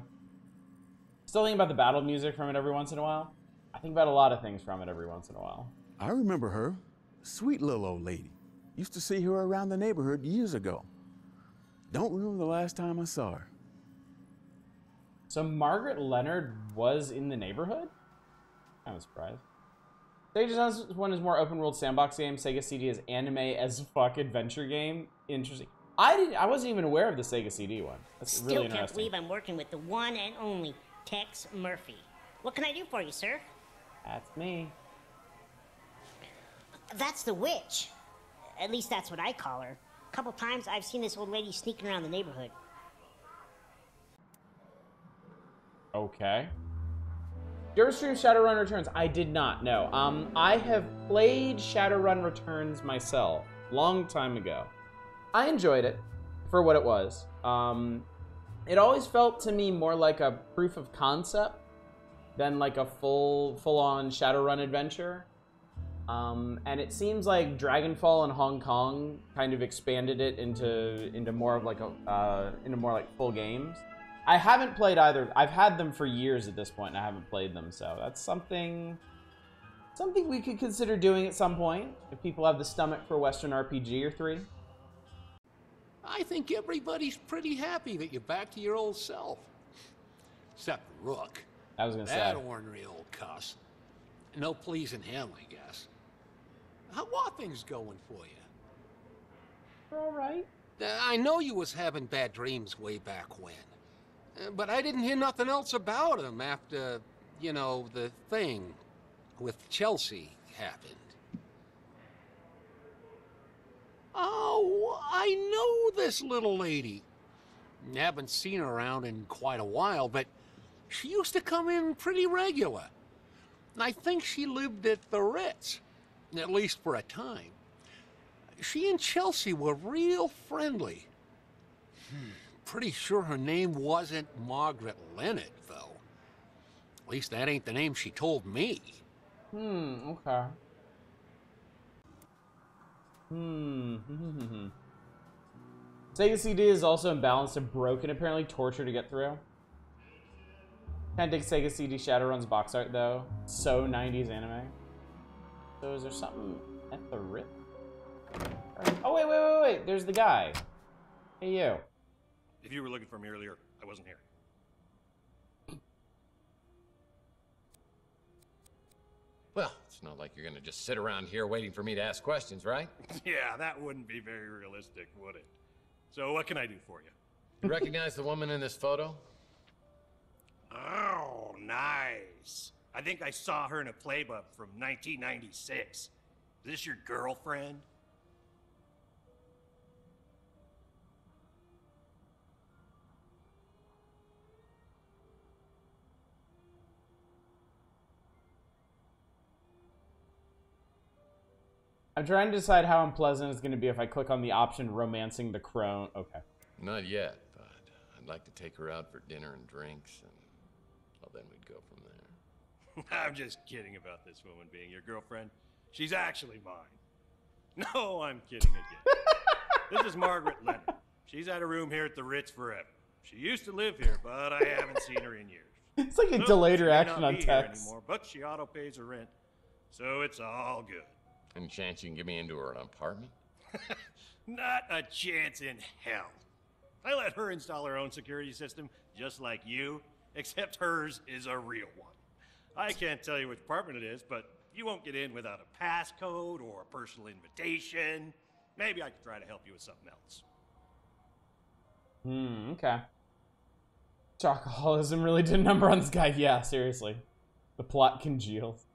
Still think about the battle music from it every once in a while. I think about a lot of things from it every once in a while. I remember her. Sweet little old lady. Used to see her around the neighborhood years ago. Don't remember the last time I saw her. So Margaret Leonard was in the neighborhood? I'm surprised. Sega Genesis one is more open world sandbox game. Sega CD is anime as fuck adventure game. Interesting. I wasn't even aware of the Sega CD one. That's Still really can't interesting. believe I'm working with the one and only Tex Murphy. What can I do for you, sir? That's me. That's the witch. At least that's what I call her. A couple times I've seen this old lady sneaking around the neighborhood. Okay. Did you ever stream Shadowrun Returns? I did not, no. I have played Shadowrun Returns myself, long time ago. I enjoyed it for what it was. It always felt to me more like a proof of concept than like a full-on Shadowrun adventure. And it seems like Dragonfall in Hong Kong kind of expanded it into more of like into more like full games. I haven't played either. I've had them for years at this point, and I haven't played them, so that's something we could consider doing at some point if people have the stomach for a Western RPG or 3. I think everybody's pretty happy that you're back to your old self. Except Rook. I was gonna say. That ornery old cuss. No pleasing him, I guess. How are things going for you? They're all right. I know you was having bad dreams way back when. But I didn't hear nothing else about him after, you know, the thing with Chelsea happened. Oh, I know this little lady. Haven't seen her around in quite a while, but she used to come in pretty regular. And I think she lived at the Ritz, at least for a time. She and Chelsea were real friendly. Pretty sure her name wasn't Margaret Leonard, though. At least that ain't the name she told me. Okay. Sega CD is also imbalanced and broken, apparently torture to get through. Can't dig Sega CD Shadowrun's box art, though. So 90s anime. So is there something at the Ritz? Oh, wait. There's the guy. Hey, you. If you were looking for me earlier, I wasn't here. Well, it's not like you're gonna just sit around here waiting for me to ask questions, right? Yeah, that wouldn't be very realistic, would it? So what can I do for you? You recognize the woman in this photo? Oh, nice. I think I saw her in a playbook from 1996. Is this your girlfriend? I'm trying to decide how unpleasant it's going to be if I click on the option romancing the crone. Okay. Not yet, but I'd like to take her out for dinner and drinks, and well, then we'd go from there. I'm just kidding about this woman being your girlfriend. She's actually mine. No, I'm kidding again. This is Margaret Leonard. She's had a room here at the Ritz forever. She used to live here, but I haven't seen her in years. It's like a delayed reaction on text. Anymore, but she auto pays her rent, so it's all good. Any chance you can get me into her apartment? Not a chance in hell. I let her install her own security system, just like you, except hers is a real one. I can't tell you which apartment it is, but you won't get in without a passcode or a personal invitation. Maybe I could try to help you with something else. Okay. Chocoholism really did a number on this guy. Yeah, seriously. The plot congeals.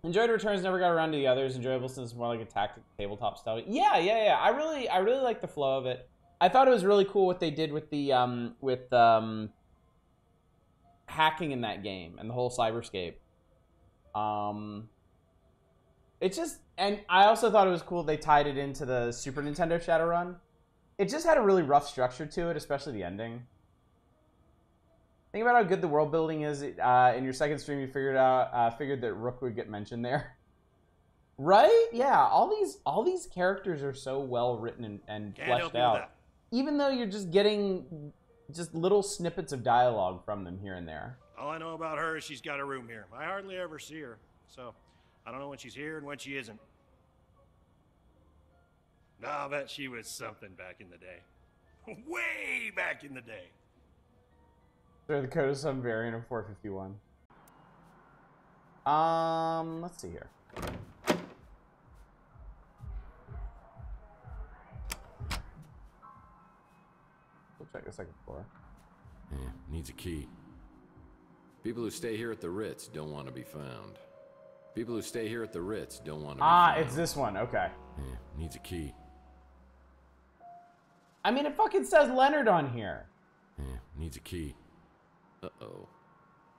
Enjoyed Returns, never got around to the others. Enjoyable since it's more like a tactic tabletop style. Yeah. I really like the flow of it. I thought it was really cool what they did with the hacking in that game and the whole cyberscape. It just, and I also thought it was cool they tied it into the Super Nintendo Shadowrun. It just had a really rough structure to it, especially the ending. Think about how good the world building is. In your second stream, you figured that Rook would get mentioned there, right? Yeah, all these characters are so well written and fleshed out. Even though you're just getting just little snippets of dialogue from them here and there. All I know about her is she's got a room here. I hardly ever see her, so I don't know when she's here and when she isn't. No, I'll bet she was something back in the day. Way back in the day. So the code is some variant of 451. Let's see here. We'll check the second floor. Yeah, needs a key. People who stay here at the Ritz don't want to be found. People who stay here at the Ritz don't want to be found. It's this one. Okay. Yeah, needs a key. I mean, it fucking says Leonard on here. Yeah, needs a key. Uh-oh.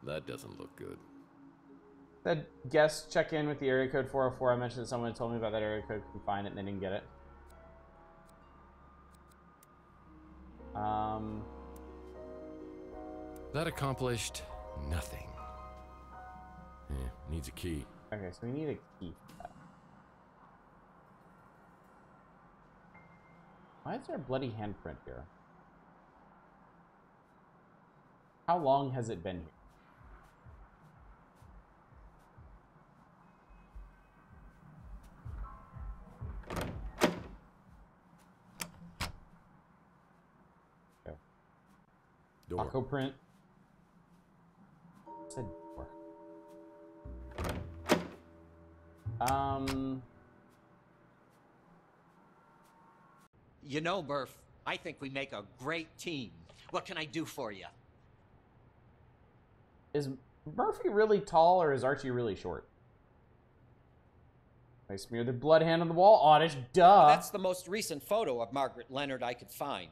That doesn't look good. Said guests check in with the area code 404. I mentioned that someone told me about that area code, couldn't find it, and they didn't get it. That accomplished nothing. Yeah, needs a key. Okay, so we need a key for that. Why is there a bloody handprint here? How long has it been here? Okay. Door. Taco print. Said door. You know, Murph, I think we make a great team. What can I do for you? Is Murphy really tall or is Archie really short? I smear the blood hand on the wall. Oddish, duh. That's the most recent photo of Margaret Leonard I could find.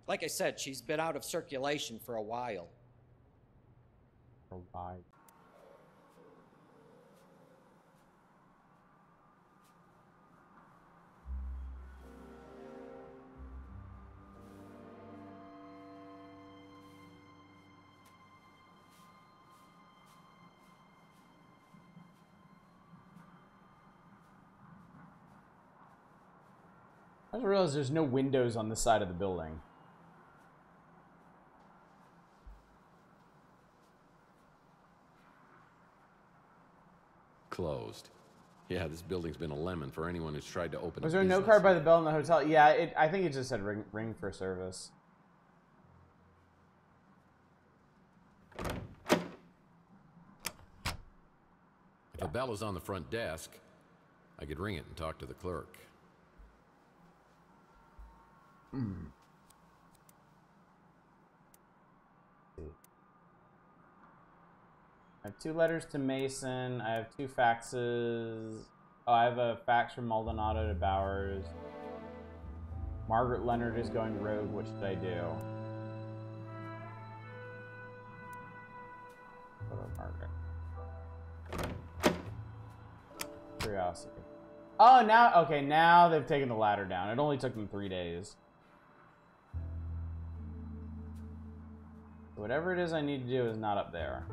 Like I said, she's been out of circulation for a while. For a while. I just realized there's no windows on this side of the building. Closed. Yeah, this building's been a lemon for anyone who's tried to open Was a there a note business. card by the bell in the hotel? Yeah, I think it just said ring for service. If a bell is on the front desk, I could ring it and talk to the clerk. I have 2 letters to Mason. I have 2 faxes. Oh, I have a fax from Maldonado to Bowers. Margaret Leonard is going rogue. What should I do? Photo of Margaret. Curiosity. Oh, now, okay, now they've taken the ladder down. It only took them 3 days. Whatever it is I need to do is not up there.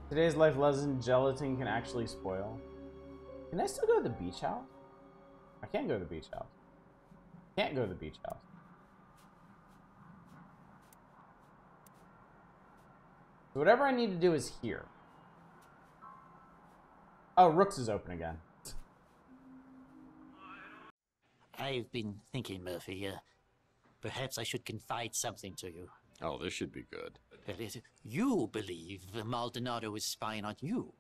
Today's life lesson, gelatin can actually spoil. Can I still go to the beach house? I can't go to the beach house. Can't go to the beach house. So whatever I need to do is here. Oh, Rook's is open again. I've been thinking, Murphy, perhaps I should confide something to you. Oh, this should be good. You believe Maldonado is spying on you,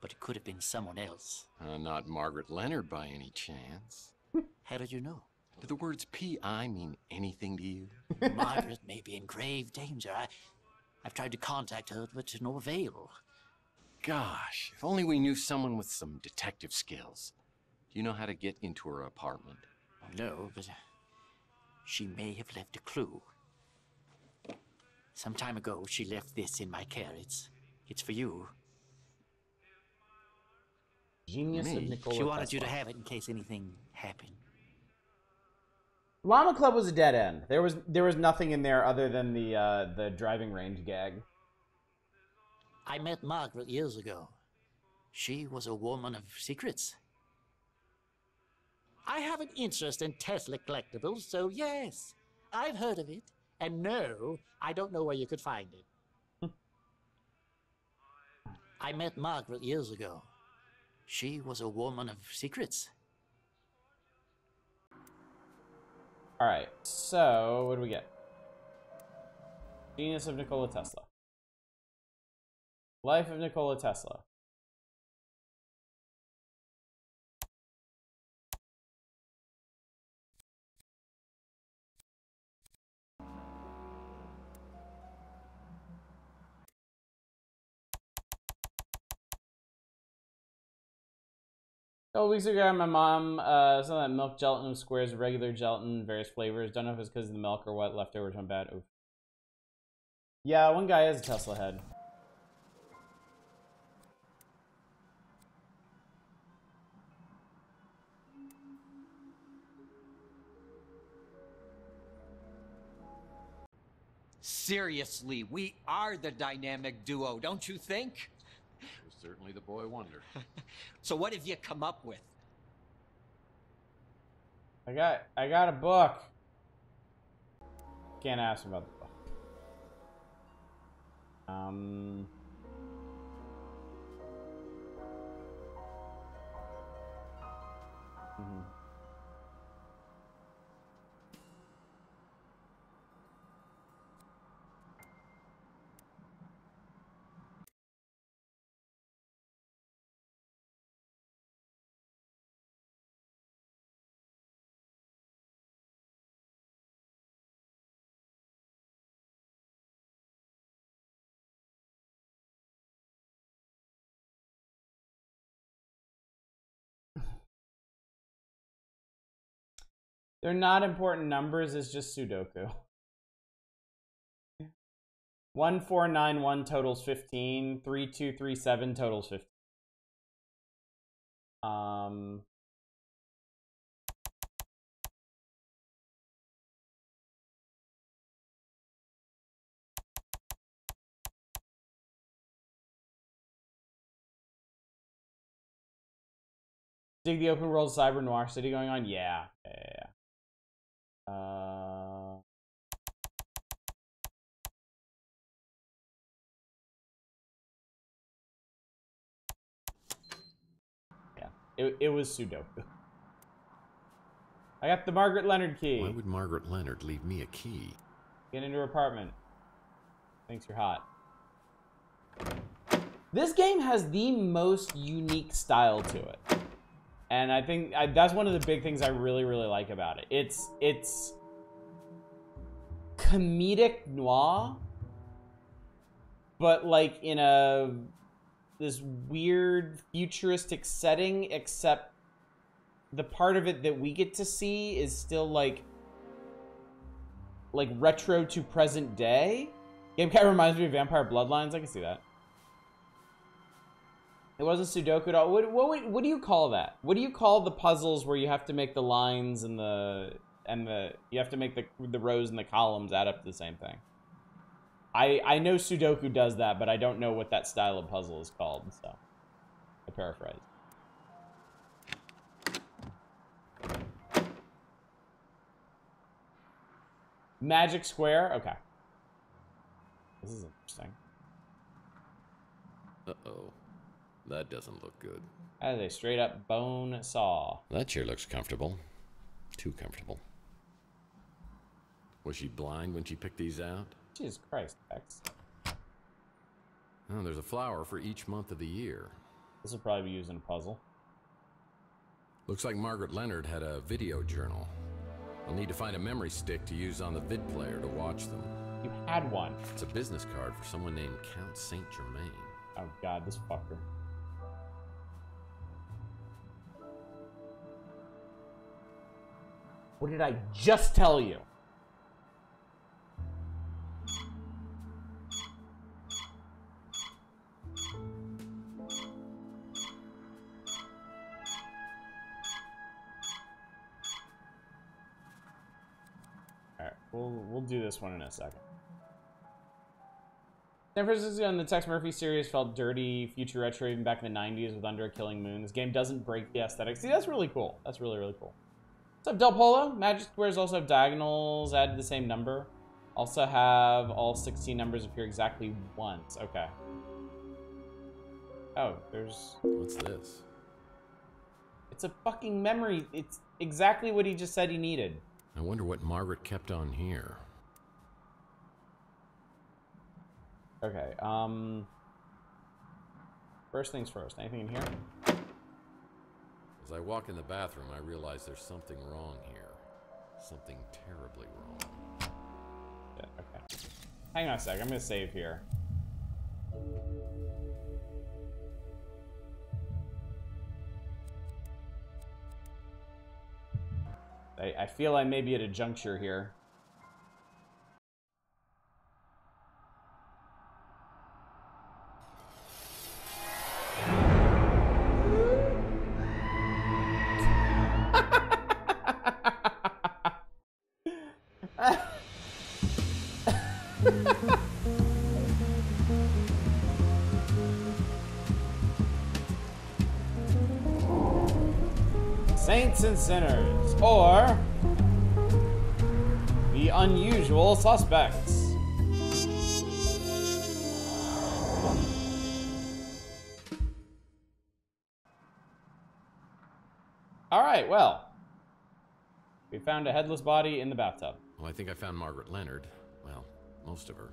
but it could have been someone else. Not Margaret Leonard by any chance. How did you know? Do the words P.I. mean anything to you? Margaret may be in grave danger. I've tried to contact her, but to no avail. Gosh, if only we knew someone with some detective skills. Do you know how to get into her apartment? No, but she may have left a clue. Some time ago, she left this in my care. It's for you. Genius of Nikola She wanted Tesla. you to have it in case anything happened. Llama Club was a dead end. There was nothing in there other than the driving range gag. I met Margaret years ago. She was a woman of secrets. I have an interest in Tesla collectibles, so yes, I've heard of it. And no, I don't know where you could find it. I met Margaret years ago. She was a woman of secrets. Alright, so what do we get? Genius of Nikola Tesla. Life of Nikola Tesla. A couple weeks ago, my mom saw that milk gelatin with squares of regular gelatin, various flavors. Don't know if it's because of the milk or what. Leftovers went bad. Oof. Yeah, one guy has a Tesla head. Seriously, we are the dynamic duo, don't you think? Was certainly the boy wonder. So what have you come up with? I got a book. Can't ask about the book. They're not important numbers, it's just Sudoku. 1491 totals 15. 3237 totals 15. Dig the open world cyber noir city going on? Yeah. It was Sudoku. I got the Margaret Leonard key. Why would Margaret Leonard leave me a key? Get into her apartment. Thinks you're hot. This game has the most unique style to it. And I think that's one of the big things I really, really like about it. It's comedic noir, but like in this weird futuristic setting, except the part of it that we get to see is still like retro to present day. Game kind of reminds me of Vampire Bloodlines. I can see that. It wasn't Sudoku at all. What do you call that? What do you call the puzzles where you have to make the lines and you have to make the rows and the columns add up to the same thing? I know Sudoku does that, but I don't know what that style of puzzle is called, so I paraphrase. Magic Square? Okay. This is interesting. Uh-oh. That doesn't look good. That is a straight up bone saw. That chair looks comfortable. Too comfortable. Was she blind when she picked these out? Jesus Christ, X. Oh, there's a flower for each month of the year. This will probably be used in a puzzle. Looks like Margaret Leonard had a video journal. I'll need to find a memory stick to use on the vid player to watch them. You had one. It's a business card for someone named Count Saint Germain. Oh God, this fucker. What did I just tell you? Alright, we'll do this one in a second. San Francisco and the Tex Murphy series felt dirty, future retro even back in the 90s with Under a Killing Moon. This game doesn't break the aesthetic. See, that's really cool. That's really, really cool. What's up, Del Polo? Magic Squares also have diagonals added to the same number. Also have all 16 numbers appear exactly once. Okay. Oh, there's... What's this? It's a fucking memory. It's exactly what he just said he needed. I wonder what Margaret kept on here. Okay, first things first. Anything in here? As I walk in the bathroom, I realize there's something wrong here. Something terribly wrong. Yeah, okay. Hang on a sec. I'm gonna save here. I feel I may be at a juncture here. Saints and Sinners, or The Unusual Suspects. All right, well, we found a headless body in the bathtub. Well, I think I found Margaret Leonard. Well, most of her.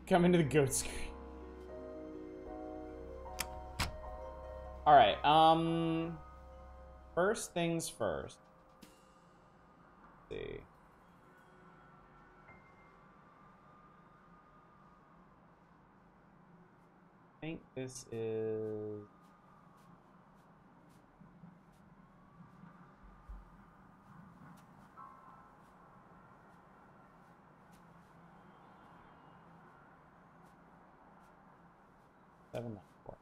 Come into the goat screen. All right, first things first. Let's see. I think this is... Seven, 4.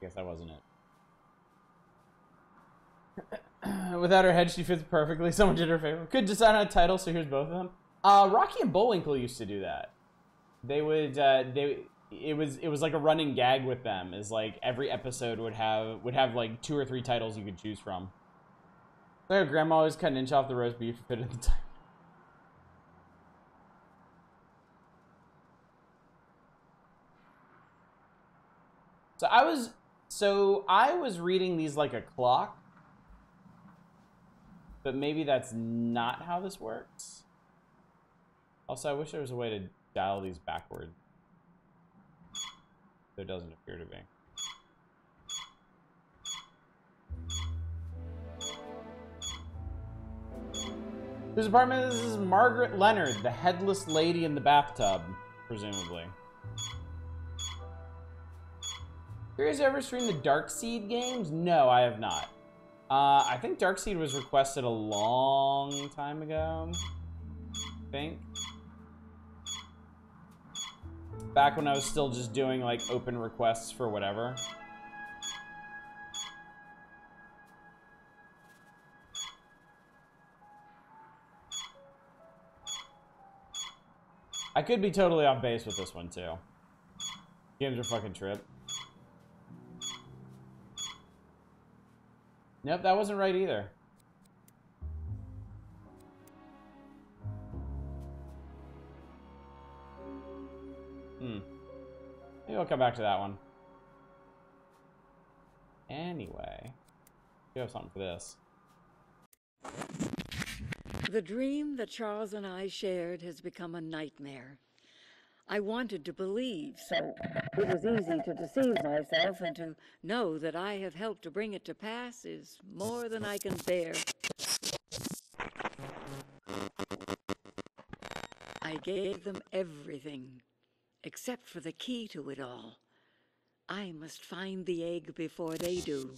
Guess that wasn't it. Without her head, she fits perfectly. Someone did her favor. Could decide on a title, so here's both of them. Rocky and Bullwinkle used to do that. They would, it was like a running gag with them. Is like every episode would have like 2 or 3 titles you could choose from. So grandma always cut an inch off the roast beef to fit in the title. So I was reading these like a clock. But maybe that's not how this works. Also, I wish there was a way to dial these backward. There doesn't appear to be. Whose apartment is this? Is Margaret Leonard, the headless lady in the bathtub, presumably. Have you guys ever streamed the Darkseid games? No, I have not. I think Darkseid was requested a long time ago. I think. Back when I was still just doing like open requests for whatever. could be totally off base with this one, too. Games are fucking trip. Nope, that wasn't right either. Maybe I'll come back to that one. Anyway, we have something for this. The dream that Charles and I shared has become a nightmare. I wanted to believe, so it was easy to deceive myself, and to know that I have helped to bring it to pass is more than I can bear. I gave them everything, except for the key to it all. I must find the egg before they do.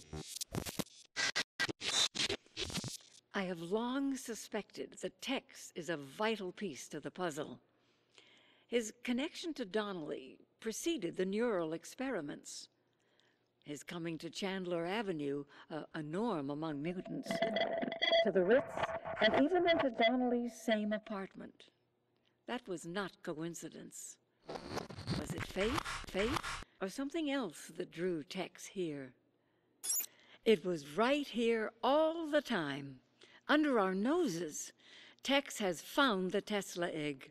I have long suspected that Tex is a vital piece to the puzzle. His connection to Donnelly preceded the neural experiments. His coming to Chandler Avenue, a norm among mutants, to the Ritz, and even into Donnelly's same apartment. That was not coincidence. Was it fate, or something else that drew Tex here? It was right here all the time, under our noses. Tex has found the Tesla egg.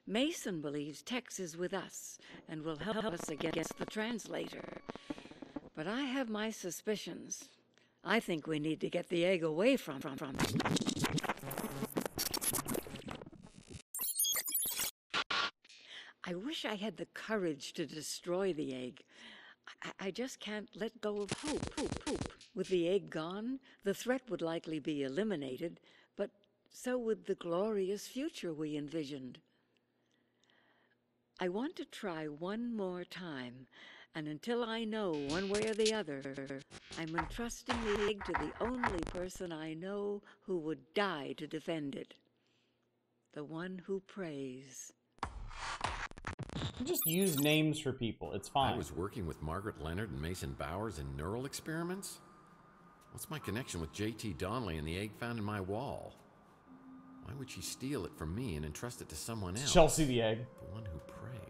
Mason believes Tex is with us and will help us against the translator. But I have my suspicions. I think we need to get the egg away from him. I wish I had the courage to destroy the egg. I just can't let go of hope. With the egg gone, the threat would likely be eliminated, but so would the glorious future we envisioned. I want to try one more time, and until I know one way or the other, I'm entrusting the egg to the only person I know who would die to defend it. The one who prays. Just use names for people. It's fine. I was working with Margaret Leonard and Mason Bowers in neural experiments? What's my connection with J.T. Donnelly and the egg found in my wall? Why would she steal it from me and entrust it to someone else? Chelsea the egg. The one who prays.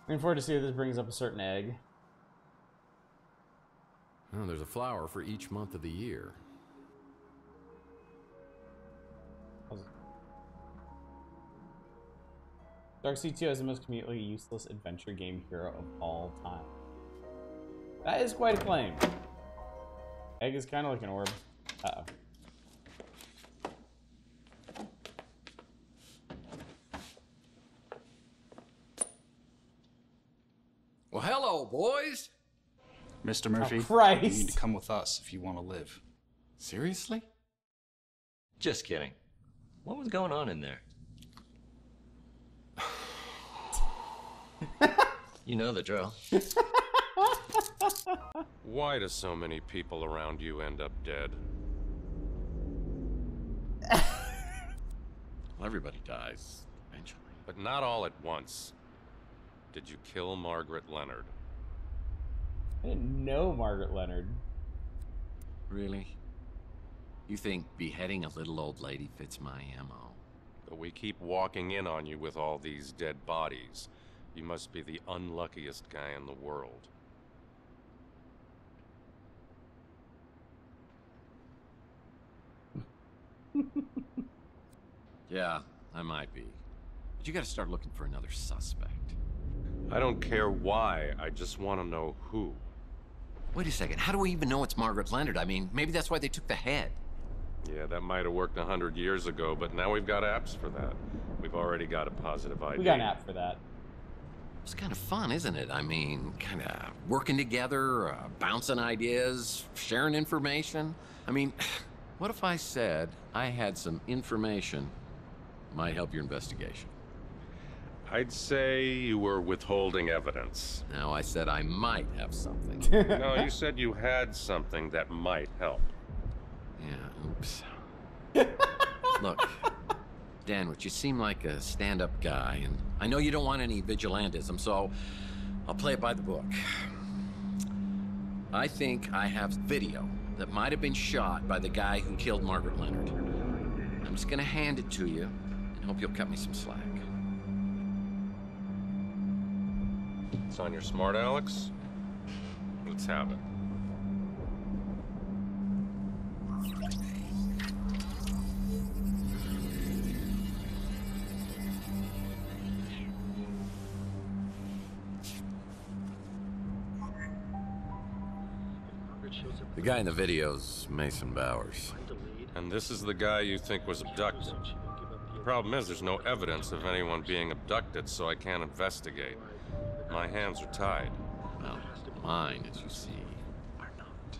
Looking forward to see if this brings up a certain egg. Oh, there's a flower for each month of the year. Dark Sea 2 is the most completely useless adventure game hero of all time. That is quite a claim. Egg is kind of like an orb. Uh-oh. Well, hello, boys. Mr. Murphy, Christ. you need to come with us if you want to live. Seriously? Just kidding. What was going on in there? You know the drill. Why do so many people around you end up dead? Well, everybody dies eventually. But not all at once. Did you kill Margaret Leonard? I didn't know Margaret Leonard. Really? You think beheading a little old lady fits my MO? But we keep walking in on you with all these dead bodies. You must be the unluckiest guy in the world. Yeah, I might be. But you gotta start looking for another suspect. I don't care why, I just want to know who. Wait a second, how do we even know it's Margaret Leonard? I mean, maybe that's why they took the head. Yeah, that might have worked 100 years ago, but now we've got apps for that. We've already got a positive ID. We got an app for that. It's kind of fun, isn't it? I mean, kind of working together, bouncing ideas, sharing information. I mean, what if I said I had some information might help your investigation? I'd say you were withholding evidence. No, I said I might have something. No, you said you had something that might help. Yeah, oops. Look, Danwich, you seem like a stand-up guy, and I know you don't want any vigilantism, so I'll play it by the book. I think I have video that might have been shot by the guy who killed Margaret Leonard. I'm just gonna hand it to you and hope you'll cut me some slack. It's on your smart, Alex? Let's have it. The guy in the video's Mason Bowers. And this is the guy you think was abducted. The problem is there's no evidence of anyone being abducted, so I can't investigate. My hands are tied. Well, mine, as you see, are not.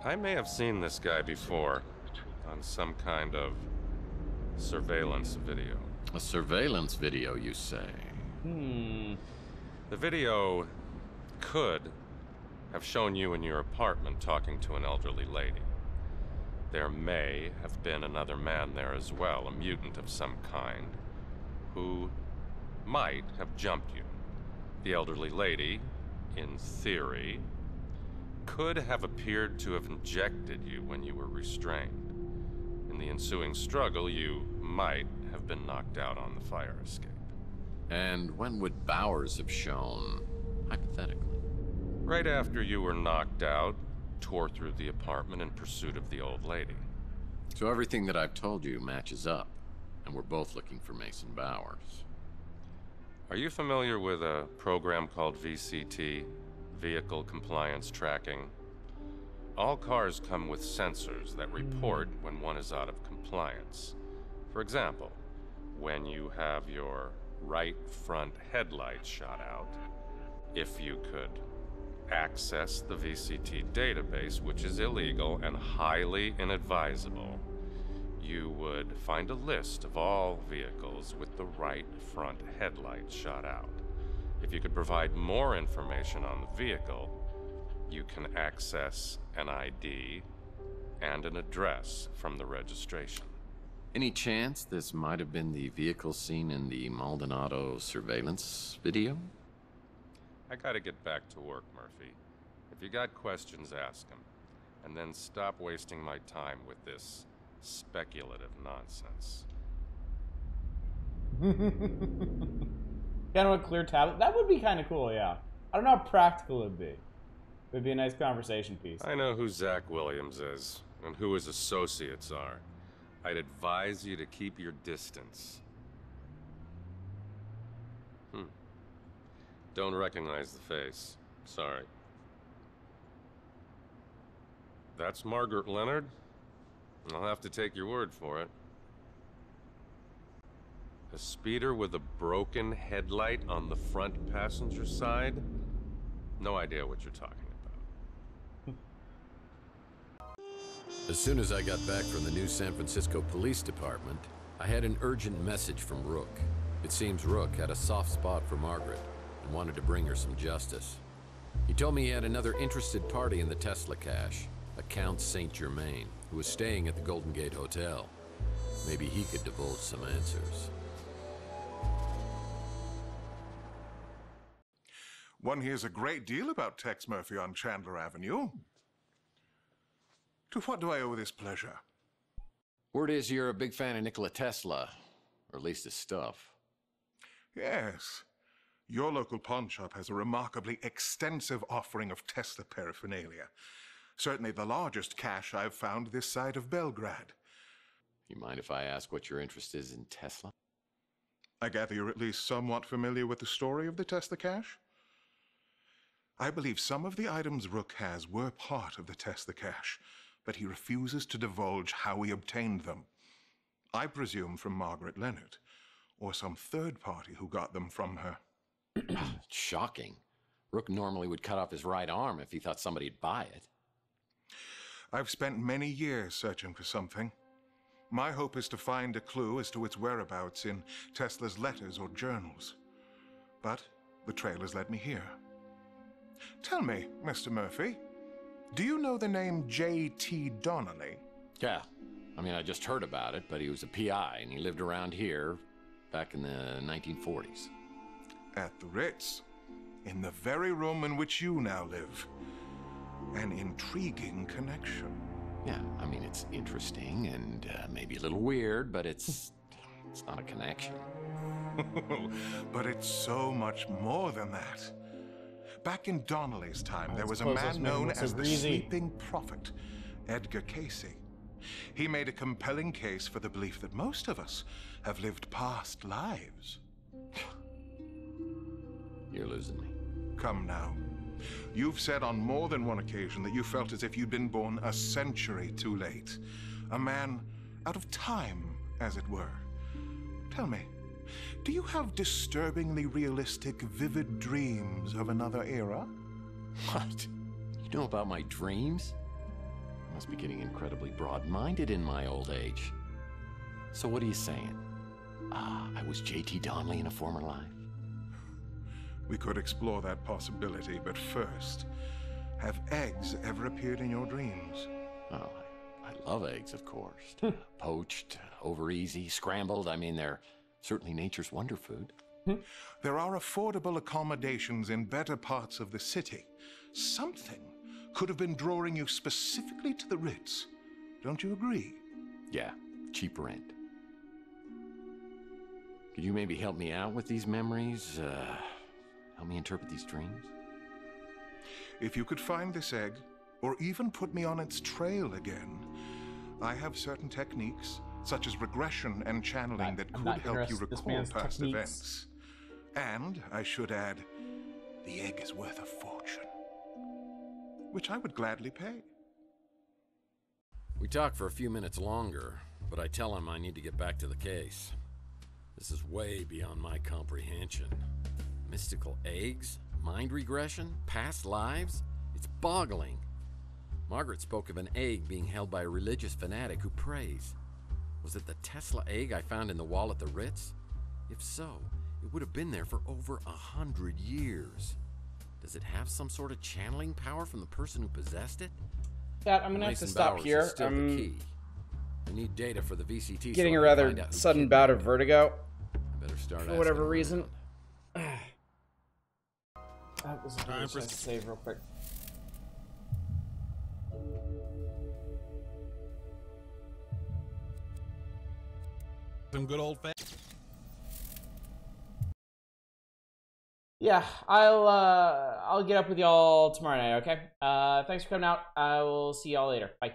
I may have seen this guy before on some kind of surveillance video. A surveillance video, you say? The video could have shown you in your apartment talking to an elderly lady. There may have been another man there as well, a mutant of some kind, who might have jumped you. The elderly lady, in theory, could have appeared to have injected you when you were restrained. In the ensuing struggle, you might have been knocked out on the fire escape. And when would Bowers have shown, hypothetically? Right after you were knocked out, tore through the apartment in pursuit of the old lady. So everything that I've told you matches up, and we're both looking for Mason Bowers. Are you familiar with a program called VCT, Vehicle Compliance Tracking? All cars come with sensors that report when one is out of compliance. For example, when you have your right front headlight shot out, if you could access the VCT database, which is illegal and highly inadvisable, you would find a list of all vehicles with the right front headlight shot out. If you could provide more information on the vehicle, you can access an ID and an address from the registration. Any chance this might have been the vehicle seen in the Maldonado surveillance video? I gotta get back to work, Murphy. If you got questions, ask them. And then stop wasting my time with this speculative nonsense. Kind of a clear tablet. That would be kind of cool, yeah. I don't know how practical it'd be. It'd be a nice conversation piece. I know who Zach Williams is, and who his associates are. I'd advise you to keep your distance. Don't recognize the face. Sorry. That's Margaret Leonard? I'll have to take your word for it. A speeder with a broken headlight on the front passenger side? No idea what you're talking about. As soon as I got back from the new San Francisco Police Department, I had an urgent message from Rook. It seems Rook had a soft spot for Margaret and wanted to bring her some justice. He told me he had another interested party in the Tesla cache, a Count Saint Germain, who was staying at the Golden Gate Hotel. Maybe he could divulge some answers. One hears a great deal about Tex Murphy on Chandler Avenue. To what do I owe this pleasure? Word is you're a big fan of Nikola Tesla, or at least his stuff. Yes. Your local pawn shop has a remarkably extensive offering of Tesla paraphernalia. Certainly the largest cache I've found this side of Belgrade. You mind if I ask what your interest is in Tesla? I gather you're at least somewhat familiar with the story of the Tesla cache? I believe some of the items Rook has were part of the Tesla cache, but he refuses to divulge how he obtained them. I presume from Margaret Leonard, or some third party who got them from her. Shocking. Rook normally would cut off his right arm if he thought somebody'd buy it. I've spent many years searching for something. My hope is to find a clue as to its whereabouts in Tesla's letters or journals. But the trail has led me here. Tell me, Mr. Murphy, do you know the name J.T. Donnelly? Yeah. I mean, I just heard about it, but he was a PI, and he lived around here back in the 1940s. At the Ritz. in the very room in which you now live. An intriguing connection. Yeah, I mean, it's interesting and maybe a little weird, but it's not a connection. But it's so much more than that. Back in Donnelly's time, there was a man known as the Sleeping Prophet, Edgar Casey. He made a compelling case for the belief that most of us have lived past lives. You're losing me. Come now. You've said on more than one occasion that you felt as if you'd been born a century too late. A man out of time, as it were. Tell me, do you have disturbingly realistic, vivid dreams of another era? What? You know about my dreams? I must be getting incredibly broad-minded in my old age. So what are you saying? I was J.T. Donnelly in a former life? We could explore that possibility, but first, have eggs ever appeared in your dreams? Oh, I love eggs, of course. Poached, over easy, scrambled. I mean, they're certainly nature's wonder food. There are affordable accommodations in better parts of the city. Something could have been drawing you specifically to the Ritz. Don't you agree? Yeah, cheap rent. Could you maybe help me out with these memories? Help me interpret these dreams? If you could find this egg, or even put me on its trail again, I have certain techniques, such as regression and channeling, that could help you recall past events. And, I should add, the egg is worth a fortune, which I would gladly pay. We talk for a few minutes longer, but I tell him I need to get back to the case. This is way beyond my comprehension. Mystical eggs? Mind regression? Past lives? It's boggling. Margaret spoke of an egg being held by a religious fanatic who prays. Was it the Tesla egg I found in the wall at the Ritz? If so, it would have been there for over 100 years. Does it have some sort of channeling power from the person who possessed it? Yeah, I'm gonna have to stop here. Still the key. I need data for the VCT. Getting a rather sudden bout of vertigo. Better start for whatever reason. That was a good to save real quick. Some good old fashioned. Yeah, I'll get up with y'all tomorrow night, okay? Thanks for coming out. I will see y'all later. Bye.